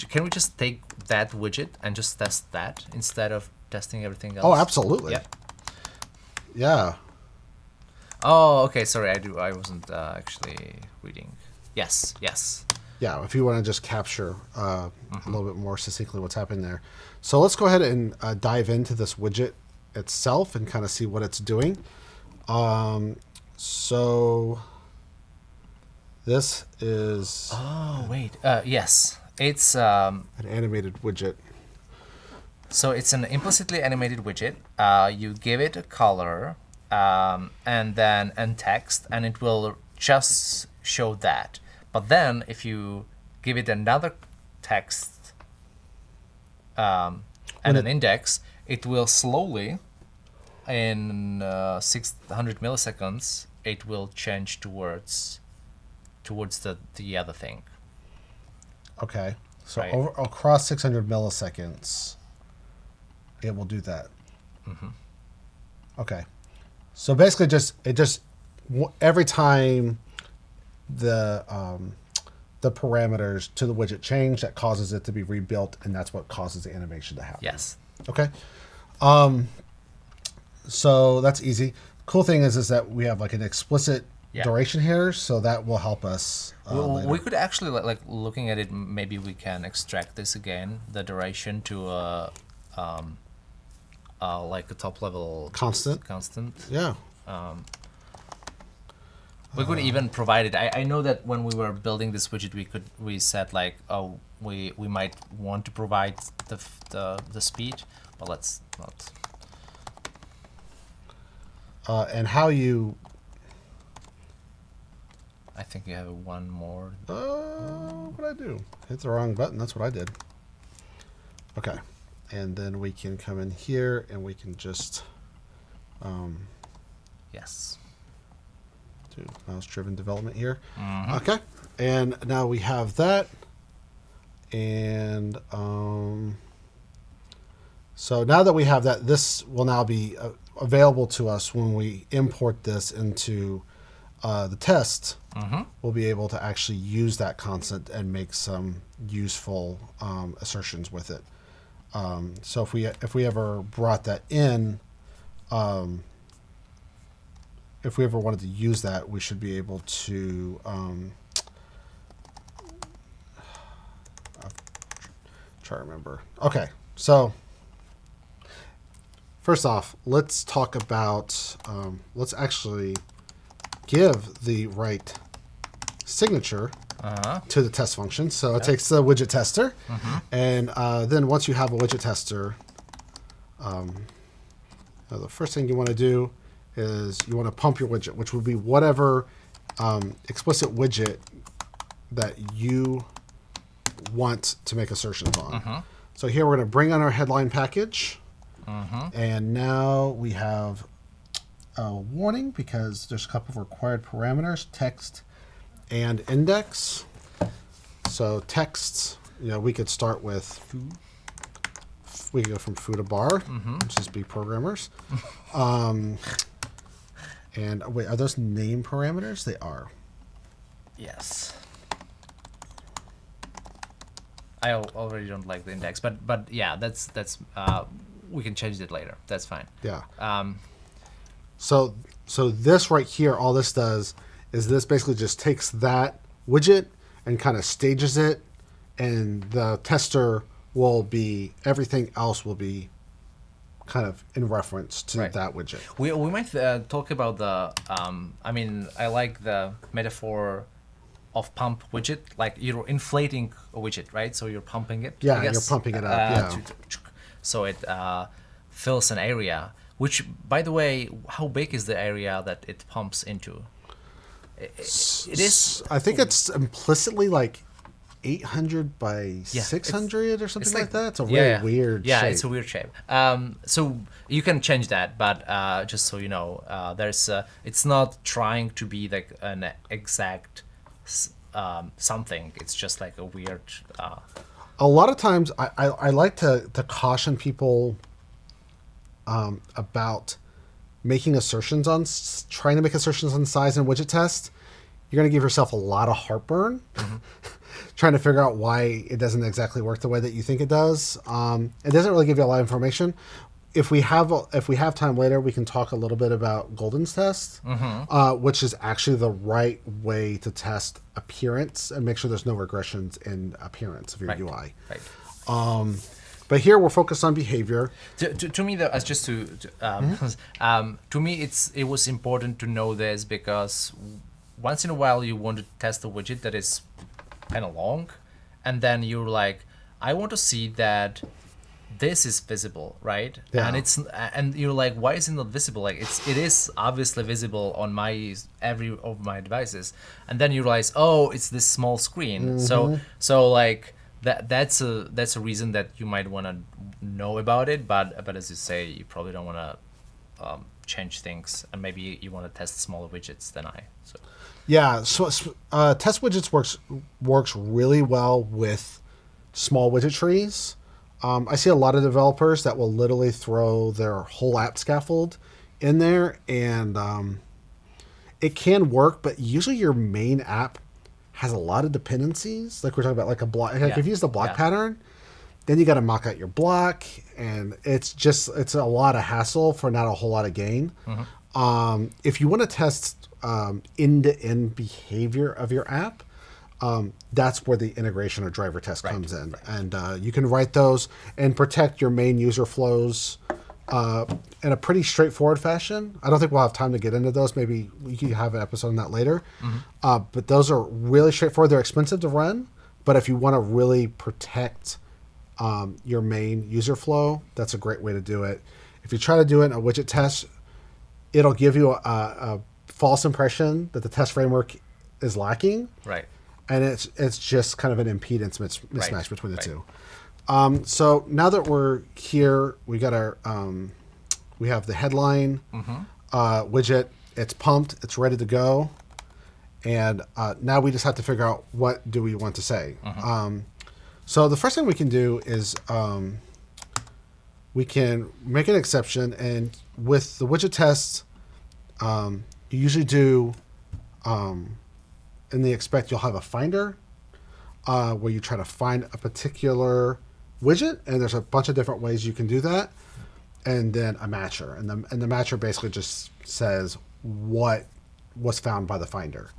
can we just take that widget and just test that instead of testing everything else? Oh, absolutely. Yeah. Oh, okay. Sorry, I wasn't actually reading. Yes. Yeah, if you want to just capture a little bit more succinctly what's happening there. So let's go ahead and dive into this widget itself and kind of see what it's doing. So this is... Oh, wait. Yes. It's... an animated widget. So it's an implicitly animated widget. You give it a color and text, and it will just show that. But then if you give it another text and an index, it will slowly, in 600 milliseconds, it will change towards the other thing. Okay. So across 600 milliseconds, it will do that. Okay. So basically every time the parameters to the widget change, that causes it to be rebuilt, and that's what causes the animation to happen. Yes. Okay. So that's easy. Cool thing is that we have like an explicit duration here, so that will help us. We could actually like looking at it. Maybe we can extract this again, the duration to like a top level constant. Yeah. We could even provide it. I know that when we were building this widget, we said like, oh, we might want to provide the speed, but let's not. And how you... I think you have one more. What did I do? Hit the wrong button. That's what I did. Okay. And then we can come in here and we can just Yes. Do mouse-driven development here. Okay, and now we have that, and so now that we have that, this will now be available to us when we import this into the test. We'll be able to actually use that constant and make some useful assertions with it. So if we ever brought that in, if we ever wanted to use that, we should be able to. Try to remember. Okay, so first off, let's talk about. Let's actually give the right signature to the test function. So it takes the widget tester, and then once you have a widget tester, the first thing you want to do is you want to pump your widget, which would be whatever explicit widget that you want to make assertions on. So here we're going to bring on our headline package, and now we have a warning because there's a couple of required parameters, text and index. So texts, we could start with food. We could go from foo to bar, which is be programmers. And wait, are those name parameters? They are. Yes. I already don't like the index, but yeah, that's we can change it later. That's fine. Yeah. So this right here, all this does is this basically just takes that widget and kind of stages it, and the tester will be, everything else will be kind of in reference to that widget. We might talk about the, I like the metaphor of pump widget, like you're inflating a widget, right? So you're pumping it. Yeah, you're pumping it up. So it fills an area, which, by the way, how big is the area that it pumps into? It is. I think it's implicitly like 800 by 600 or something like that. It's a really weird shape. Yeah, it's a weird shape. So you can change that, but just so you know, there's it's not trying to be like an exact something. It's just like a weird. A lot of times, I like to caution people about making assertions on trying to make assertions on size in widget test. You're going to give yourself a lot of heartburn trying to figure out why it doesn't exactly work the way that you think it does. It doesn't really give you a lot of information. If we have time later, we can talk a little bit about Golden's test, which is actually the right way to test appearance and make sure there's no regressions in appearance of your UI. Right. But here we're focused on behavior. To me, though, just to me, it was important to know this because once in a while you want to test a widget that is kind of long, and then you're like, I want to see that this is visible, right? Yeah. And you're like, why is it not visible? Like it is obviously visible on every of my devices, and then you realize, oh, it's this small screen. So like that's a reason that you might want to know about it, but as you say, you probably don't want to change things, and maybe you want to test smaller widgets than I. So yeah, so test widgets works really well with small widget trees. I see a lot of developers that will literally throw their whole app scaffold in there, and it can work, but usually your main app has a lot of dependencies. Like we're talking about, like a block. Like if you use the block pattern, then you got to mock out your block, and it's a lot of hassle for not a whole lot of gain. If you want to test end-to-end behavior of your app, that's where the integration or driver test comes in. And you can write those and protect your main user flows in a pretty straightforward fashion. I don't think we'll have time to get into those. Maybe we can have an episode on that later. But those are really straightforward. They're expensive to run, but if you want to really protect your main user flow, that's a great way to do it. If you try to do it in a widget test, it'll give you a false impression that the test framework is lacking. Right. And it's just kind of an impedance mismatch between the two. So now that we're here, we got our we have the headline widget, it's pumped, it's ready to go, and now we just have to figure out what do we want to say. So the first thing we can do is we can make an exception, and with the widget tests, you usually do in the expect you'll have a finder where you try to find a particular widget, and there's a bunch of different ways you can do that, and then a matcher, and the matcher basically just says what was found by the finder.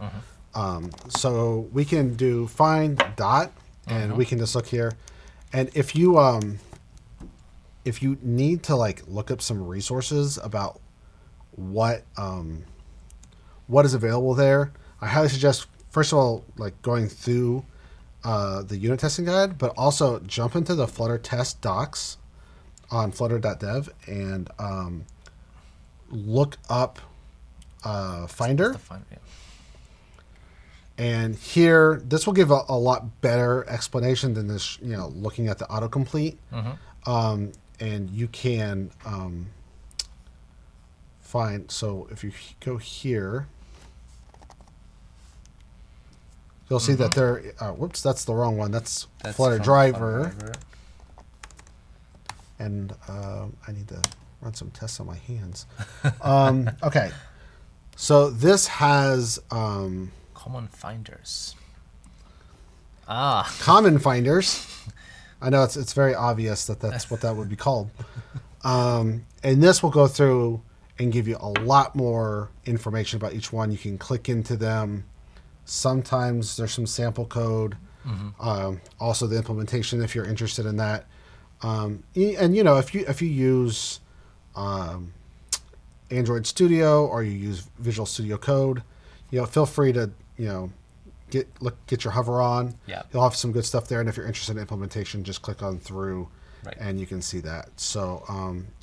So we can do find dot, and we can just look here, and if you need to like look up some resources about what is available there, I highly suggest first of all like going through the unit testing guide, but also jump into the Flutter test docs on flutter.dev and look up Finder. And here, this will give a lot better explanation than this, looking at the autocomplete. And you can find, so if you go here, you'll see that there, whoops, that's the wrong one. That's Flutter driver. And I need to run some tests on my hands. Okay. So this has common finders. Common finders. I know it's very obvious that that's what that would be called. And this will go through and give you a lot more information about each one. You can click into them. Sometimes there's some sample code. Also the implementation if you're interested in that. And if you use Android Studio or you use Visual Studio Code, feel free to get your hover on. You'll have some good stuff there, and if you're interested in implementation, just click on through, and you can see that. So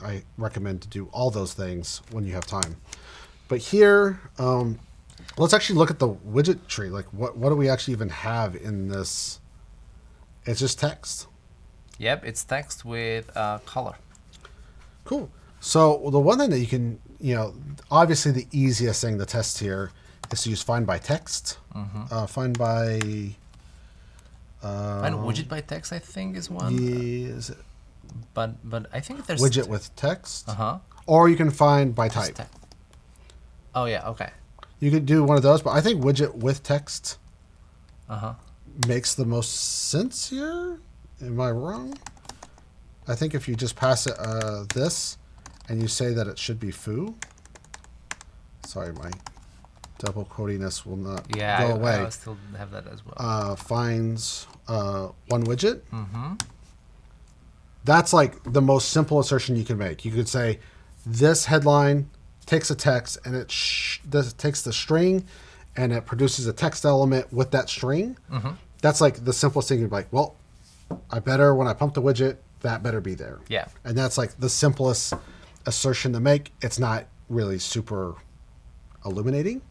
I recommend to do all those things when you have time. But here, let's actually look at the widget tree. Like, what do we actually even have in this? It's just text. Yep, it's text with color. Cool. So the one thing that you can, obviously the easiest thing to test here is to use find by text. Find by... find widget by text, I think, is one. Is it? But I think there's... Widget with text. Or you can find by type. Oh, yeah, okay. You could do one of those, but I think widget with text makes the most sense here. Am I wrong? I think if you just pass it this and you say that it should be foo. Sorry, my double quotiness will not go away. I still have that as well. Finds one widget. That's like the most simple assertion you can make. You could say this headline takes a text and it takes the string and it produces a text element with that string. That's like the simplest thing. You'd be like, well, when I pump the widget, that better be there. Yeah. And that's like the simplest assertion to make. It's not really super illuminating.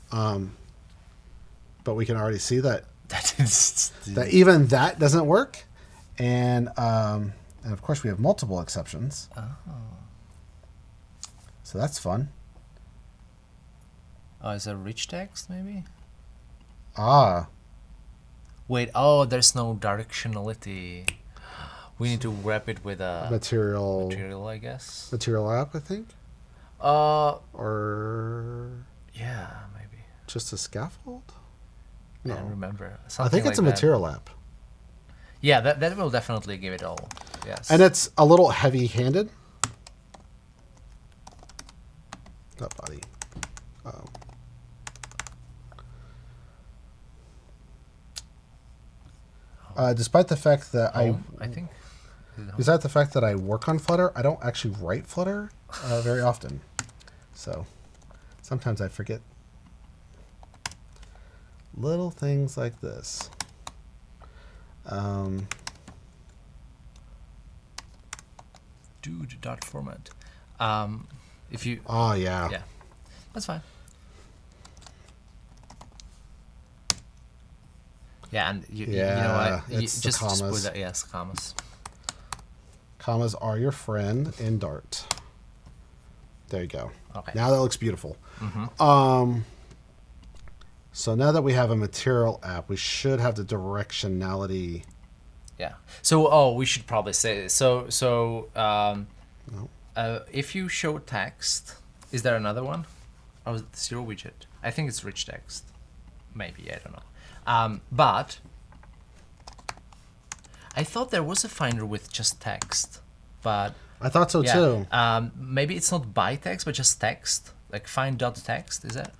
But we can already see that that even that doesn't work. And of course we have multiple exceptions. So that's fun. Oh, is it rich text maybe? Wait, there's no directionality. We need to wrap it with a material, I guess. Material app, I think. Or yeah, maybe. Just a scaffold? No. I don't remember. I think it's a material app. Yeah, that will definitely give it all. Yes. And it's a little heavy-handed. Not body. Despite the fact that despite the fact that I work on Flutter, I don't actually write Flutter very often. So sometimes I forget little things like this. Dude.format. If you... Oh, yeah. Yeah. That's fine. Yeah, and you know what? It's the commas. Just put that, yes, commas. Commas are your friend in Dart. There you go. Okay. Now that looks beautiful. So now that we have a material app, we should have the directionality. Yeah. So, we should probably say if you show text, is there another one? Oh, is it zero widget? I think it's rich text. Maybe, I don't know. But I thought there was a finder with just text, but I thought so too. maybe it's not by text, but just text, like find.text. Is that?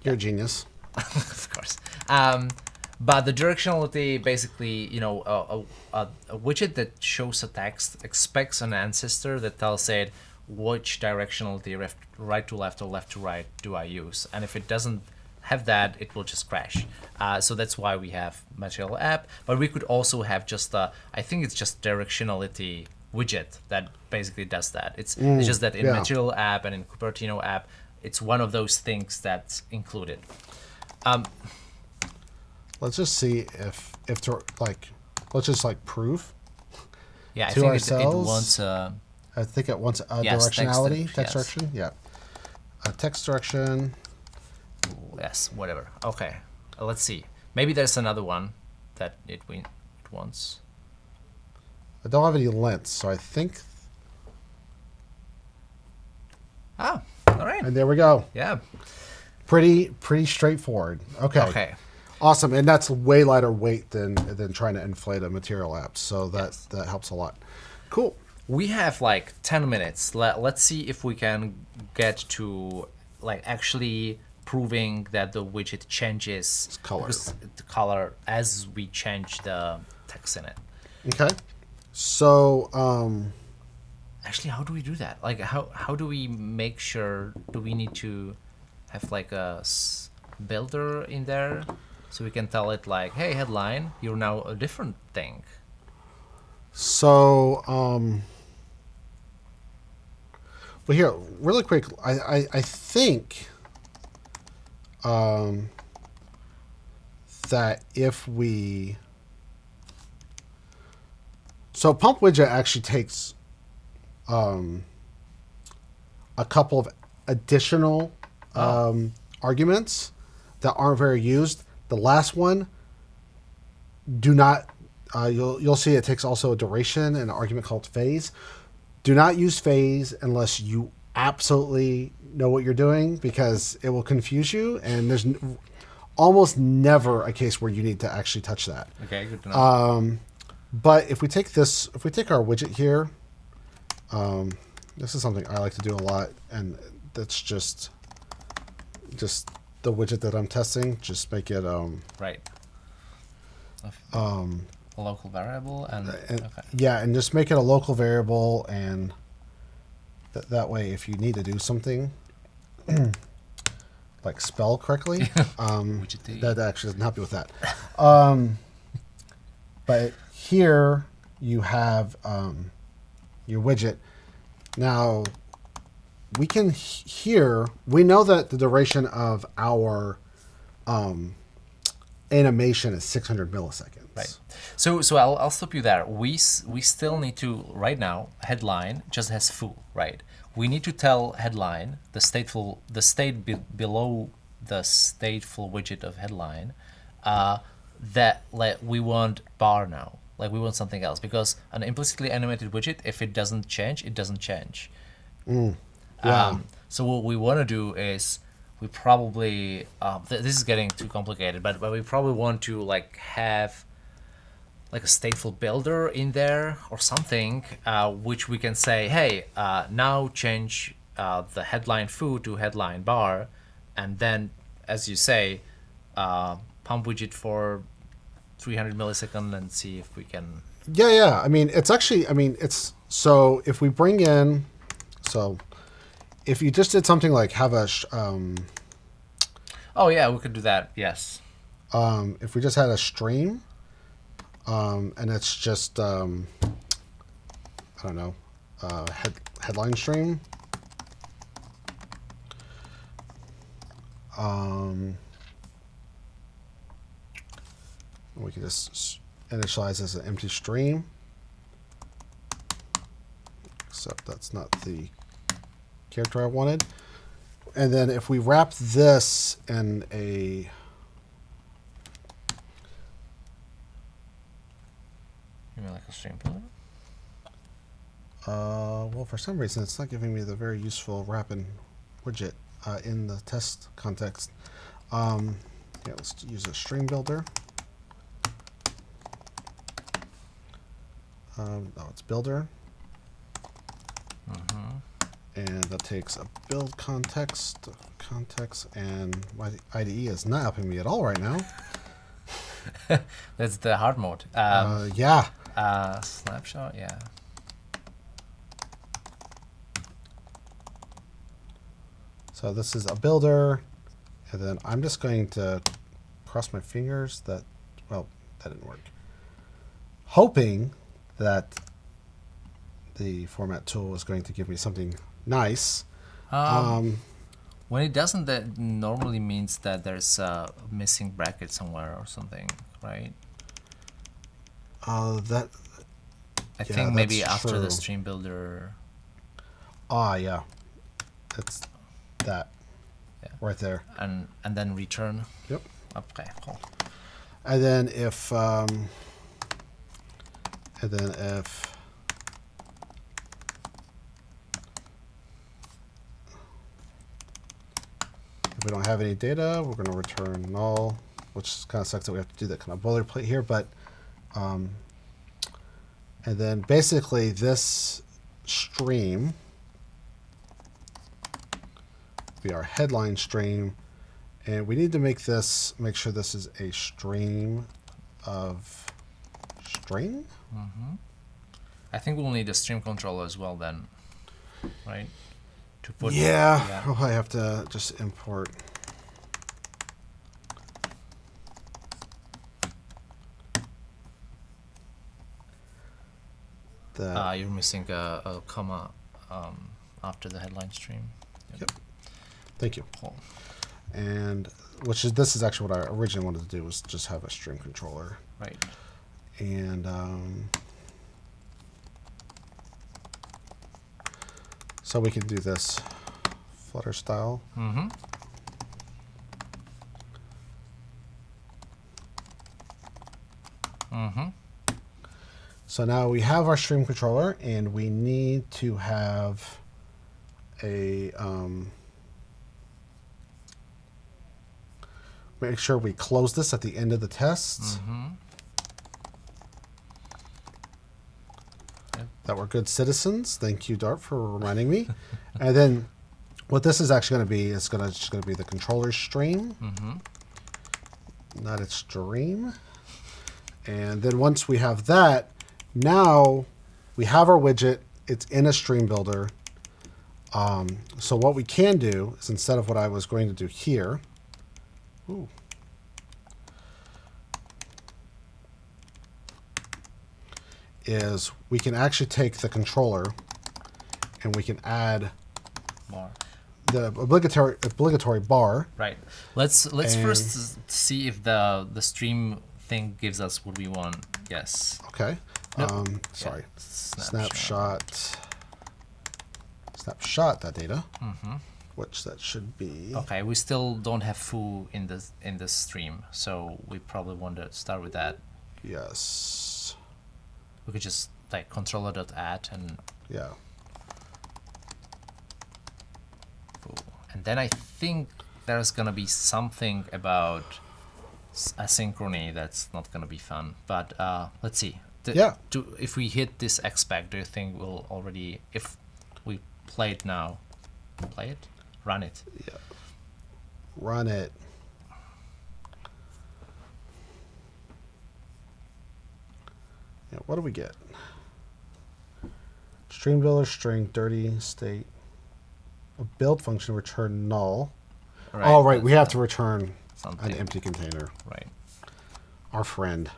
You're a genius. Of course. But the directionality, basically, a widget that shows a text expects an ancestor that tells it which directionality, right to left or left to right, do I use. And if it doesn't have that, it will just crash. So that's why we have material app. But we could also have just I think it's just directionality widget that basically does that. It's just that in material app and in Cupertino app, it's one of those things that's included. Let's just see if let's just prove. Yeah, I to think ourselves. it wants. I think it wants a Yes, directionality, text text direction. Yeah, a text direction. Yes, whatever. Okay, let's see. Maybe there's another one that it wants. I don't have any lengths, so I think. Ah, all right. And there we go. Yeah. Pretty straightforward. Okay. Okay. Awesome, and that's way lighter weight than trying to inflate a material app, so that helps a lot. Cool. We have like 10 minutes. Let's see if we can get to actually proving that the widget changes the color as we change the text in it. Okay. So actually, how do we do that? How do we make sure? Do we need to have a builder in there? So we can tell it hey, headline, you're now a different thing. So, well, here, really quick, I think that if we... So pump widget actually takes a couple of additional arguments that aren't very used. The last one, do not, you'll see it takes also a duration and an argument called phase. Do not use phase unless you absolutely know what you're doing, because it will confuse you, and there's almost never a case where you need to actually touch that. Okay, good to know. But if we take our widget here, this is something I like to do a lot, and that's just the widget that I'm testing. Just make it right. A local variable and okay. Yeah, and just make it a local variable, and that way, if you need to do something like spell correctly, that actually doesn't help you with that. But here you have your widget. Now we can we know that the duration of our animation is 600 milliseconds. Right. So I'll stop you there. We still need to, right now, headline just has foo, right? We need to tell headline, the state below the stateful widget of headline, that we want bar now. We want something else, because an implicitly animated widget, if it doesn't change, it doesn't change. Yeah. So what we want to do is we probably this is getting too complicated, but we probably want to have a stateful builder in there or something, which we can say, hey, now change the headline foo to headline bar, and then, as you say, pump widget for 300 milliseconds and see if we can. Yeah. I mean, it's so if we bring in, so if you just did something like have a oh yeah, we could do that. Yes. If we just had a stream, and it's just I don't know, headline stream. We can just initialize as an empty stream. except that's not the character I wanted. And then if we wrap this in a You mean like a stream builder? well, for some reason, it's not giving me the very useful wrapping widget in the test context. Yeah, let's use a stream builder. Oh, it's builder. And that takes a build context, and my IDE is not helping me at all right now. That's the hard mode. Yeah. Snapshot, yeah. So this is a builder, and then I'm just going to cross my fingers that, well, that didn't work. Hoping that the format tool is going to give me something nice. When it doesn't, that normally means that there's a missing bracket somewhere or something, right? That. I Yeah, think maybe that's after true. the stream builder. Yeah. It's that. Yeah. Right there. And then return. Yep. Okay, cool. And then if we don't have any data, we're going to return null, which kind of sucks that we have to do that kind of boilerplate here. But and then basically this stream will be our headline stream, and we need to make sure this is a stream of string. I think we'll need a stream controller as well then, right? To put. Yeah. Oh, I have to just import. That. You're missing a comma after the headline stream. Yep. Thank you. Cool. And this is actually what I originally wanted to do, was just have a stream controller. Right. And so we can do this Flutter style. So now we have our stream controller, and we need to have a make sure we close this at the end of the tests. That we're good citizens. Thank you, Dart, for reminding me. And then what this is actually going to be is just going to be the controller stream, not its stream. And then once we have that, now we have our widget. It's in a stream builder. So what we can do is, instead of what I was going to do here, is we can actually take the controller and we can add Bar. the obligatory bar. Right. Let's first see if the stream thing gives us what we want. Yes. Okay. Nope. Sorry. Yeah. Snapshot that data. Which that should be. Okay. We still don't have foo in the stream, so we probably want to start with that. Yes. We could just like controller.add and. Yeah. Foo. And then I think there's gonna be something about asynchrony that's not gonna be fun. But let's see. If we hit this expect, do you think we'll already, if we play it now, run it? Yeah. Run it. Yeah, what do we get? Stream builder string dirty state. A build function return null. Right, oh, right. We have to return something. An empty container. Right. Our friend.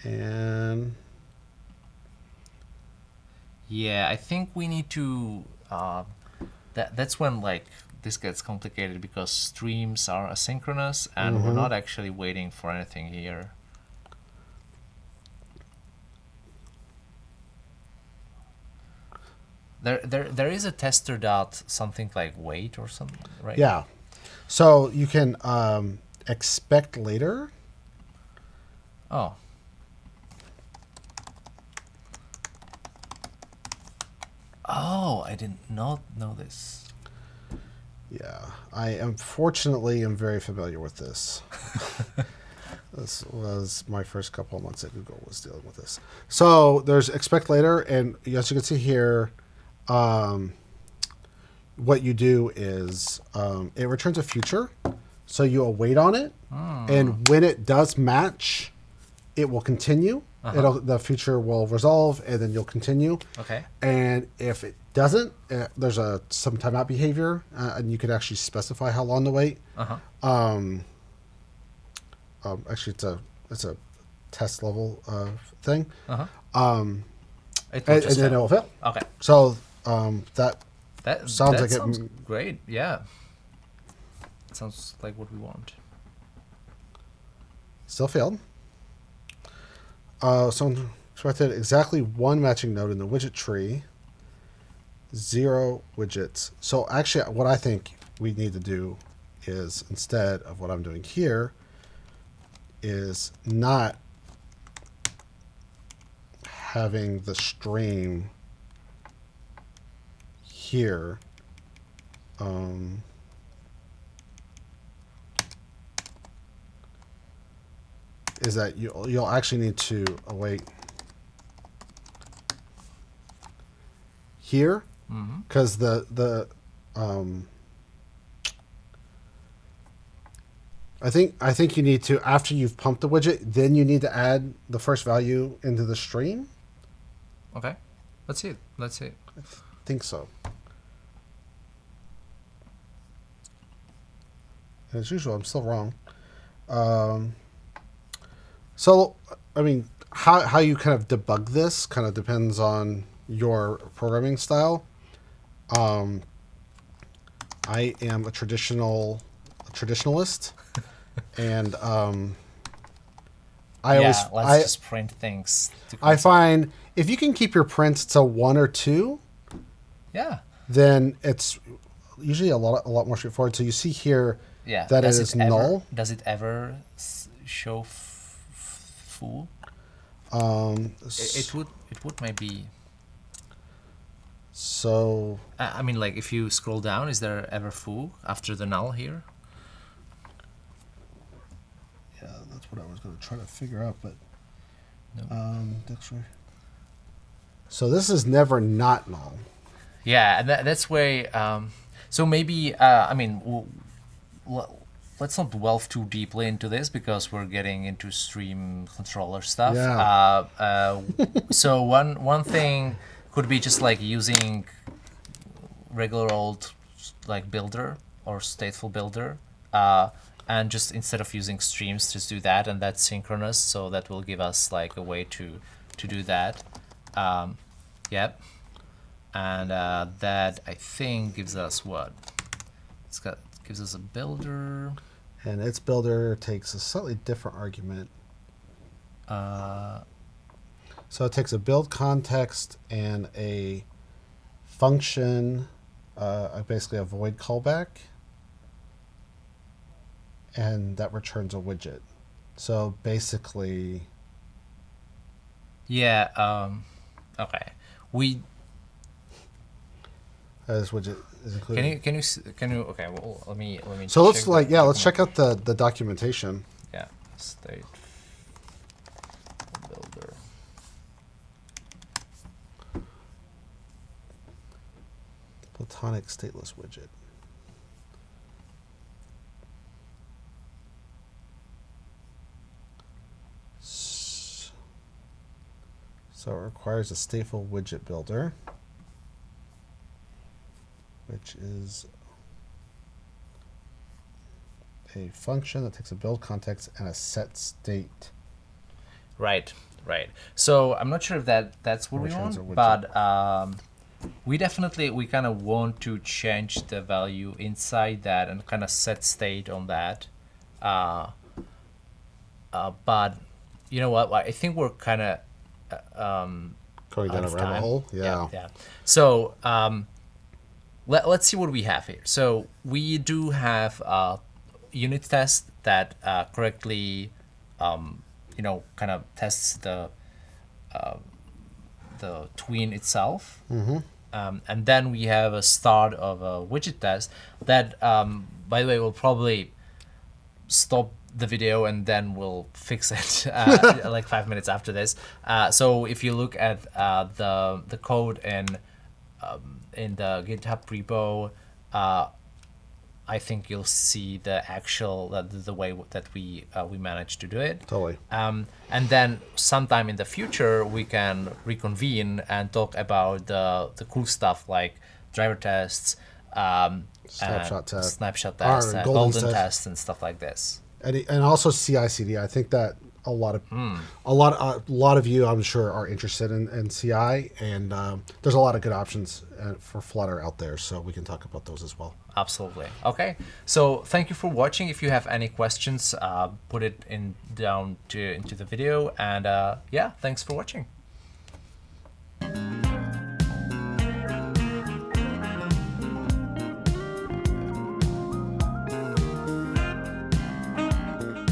And yeah, I think we need to. That's when like this gets complicated because streams are asynchronous and we're not actually waiting for anything here. There is a tester dot something like wait or something, right? Yeah. So you can expect later. Oh. Oh, I did not know this. Yeah, I unfortunately am very familiar with this. This was my first couple of months at Google was dealing with this. So there's expect later, and as you can see here, what you do is it returns a future, so you await on it, and when it does match, it will continue. The future will resolve, and then you'll continue. Okay. And if it doesn't, there's some timeout behavior, and you can actually specify how long to wait. Actually, it's a test level thing. And then it will fail. Okay. So that sounds like sounds great. Yeah. It sounds like what we want. Still failed. So expected exactly one matching node in the widget tree, 0 widgets. So actually, what I think we need to do is, instead of what I'm doing here, is not having the stream here. Is that you'll actually need to await here, because I think you need to, after you've pumped the widget, then you need to add the first value into the stream. Okay, let's see it. Let's see it. I think so. As usual, I'm still wrong. So, I mean, how you kind of debug this kind of depends on your programming style. I am a traditionalist, and let's just print things. I find if you can keep your prints to 1 or 2, then it's usually a lot more straightforward. So you see here that it is null. Does it ever show full? It would maybe. So I mean, like, if you scroll down, is there ever foo after the null here? Yeah, that's what I was going to try to figure out, but no. So this is never not null. Yeah, and that's where. So maybe I mean, let's not delve too deeply into this because we're getting into stream controller stuff. Yeah. So one thing could be just like using regular old like builder or stateful builder, and just instead of using streams, just do that, and that's synchronous. So that will give us like a way to do that. Yep. And that I think gives us what? Gives us a builder. And its builder takes a slightly different argument. So it takes a build context and a function, basically a void callback, and that returns a widget. So basically, yeah. Okay. This widget is included. Can you? Okay. Well, let me. So let's check out the documentation. Yeah. State builder. Platonic stateless widget. So it requires a stateful widget builder, which is a function that takes a build context and a set state. Right. So I'm not sure if that's what we want, but we kind of want to change the value inside that and kind of set state on that. But you know what? I think we're kind of Going down a rabbit hole. Yeah. So let's see what we have here. So we do have a unit test that correctly, kind of tests the tween itself. And then we have a start of a widget test that, by the way, will probably stop the video and then we'll fix it like 5 minutes after this. So if you look at the code in the GitHub repo, I think you'll see the actual the way that we managed to do it. Totally. And then sometime in the future we can reconvene and talk about the cool stuff like driver tests, Snapshot test, golden tests, and stuff like this. And also CI/CD. I think that a lot of you, I'm sure, are interested in CI, and there's a lot of good options for Flutter out there, so we can talk about those as well. Absolutely. Okay. So thank you for watching. If you have any questions, put it into the video, and yeah, thanks for watching.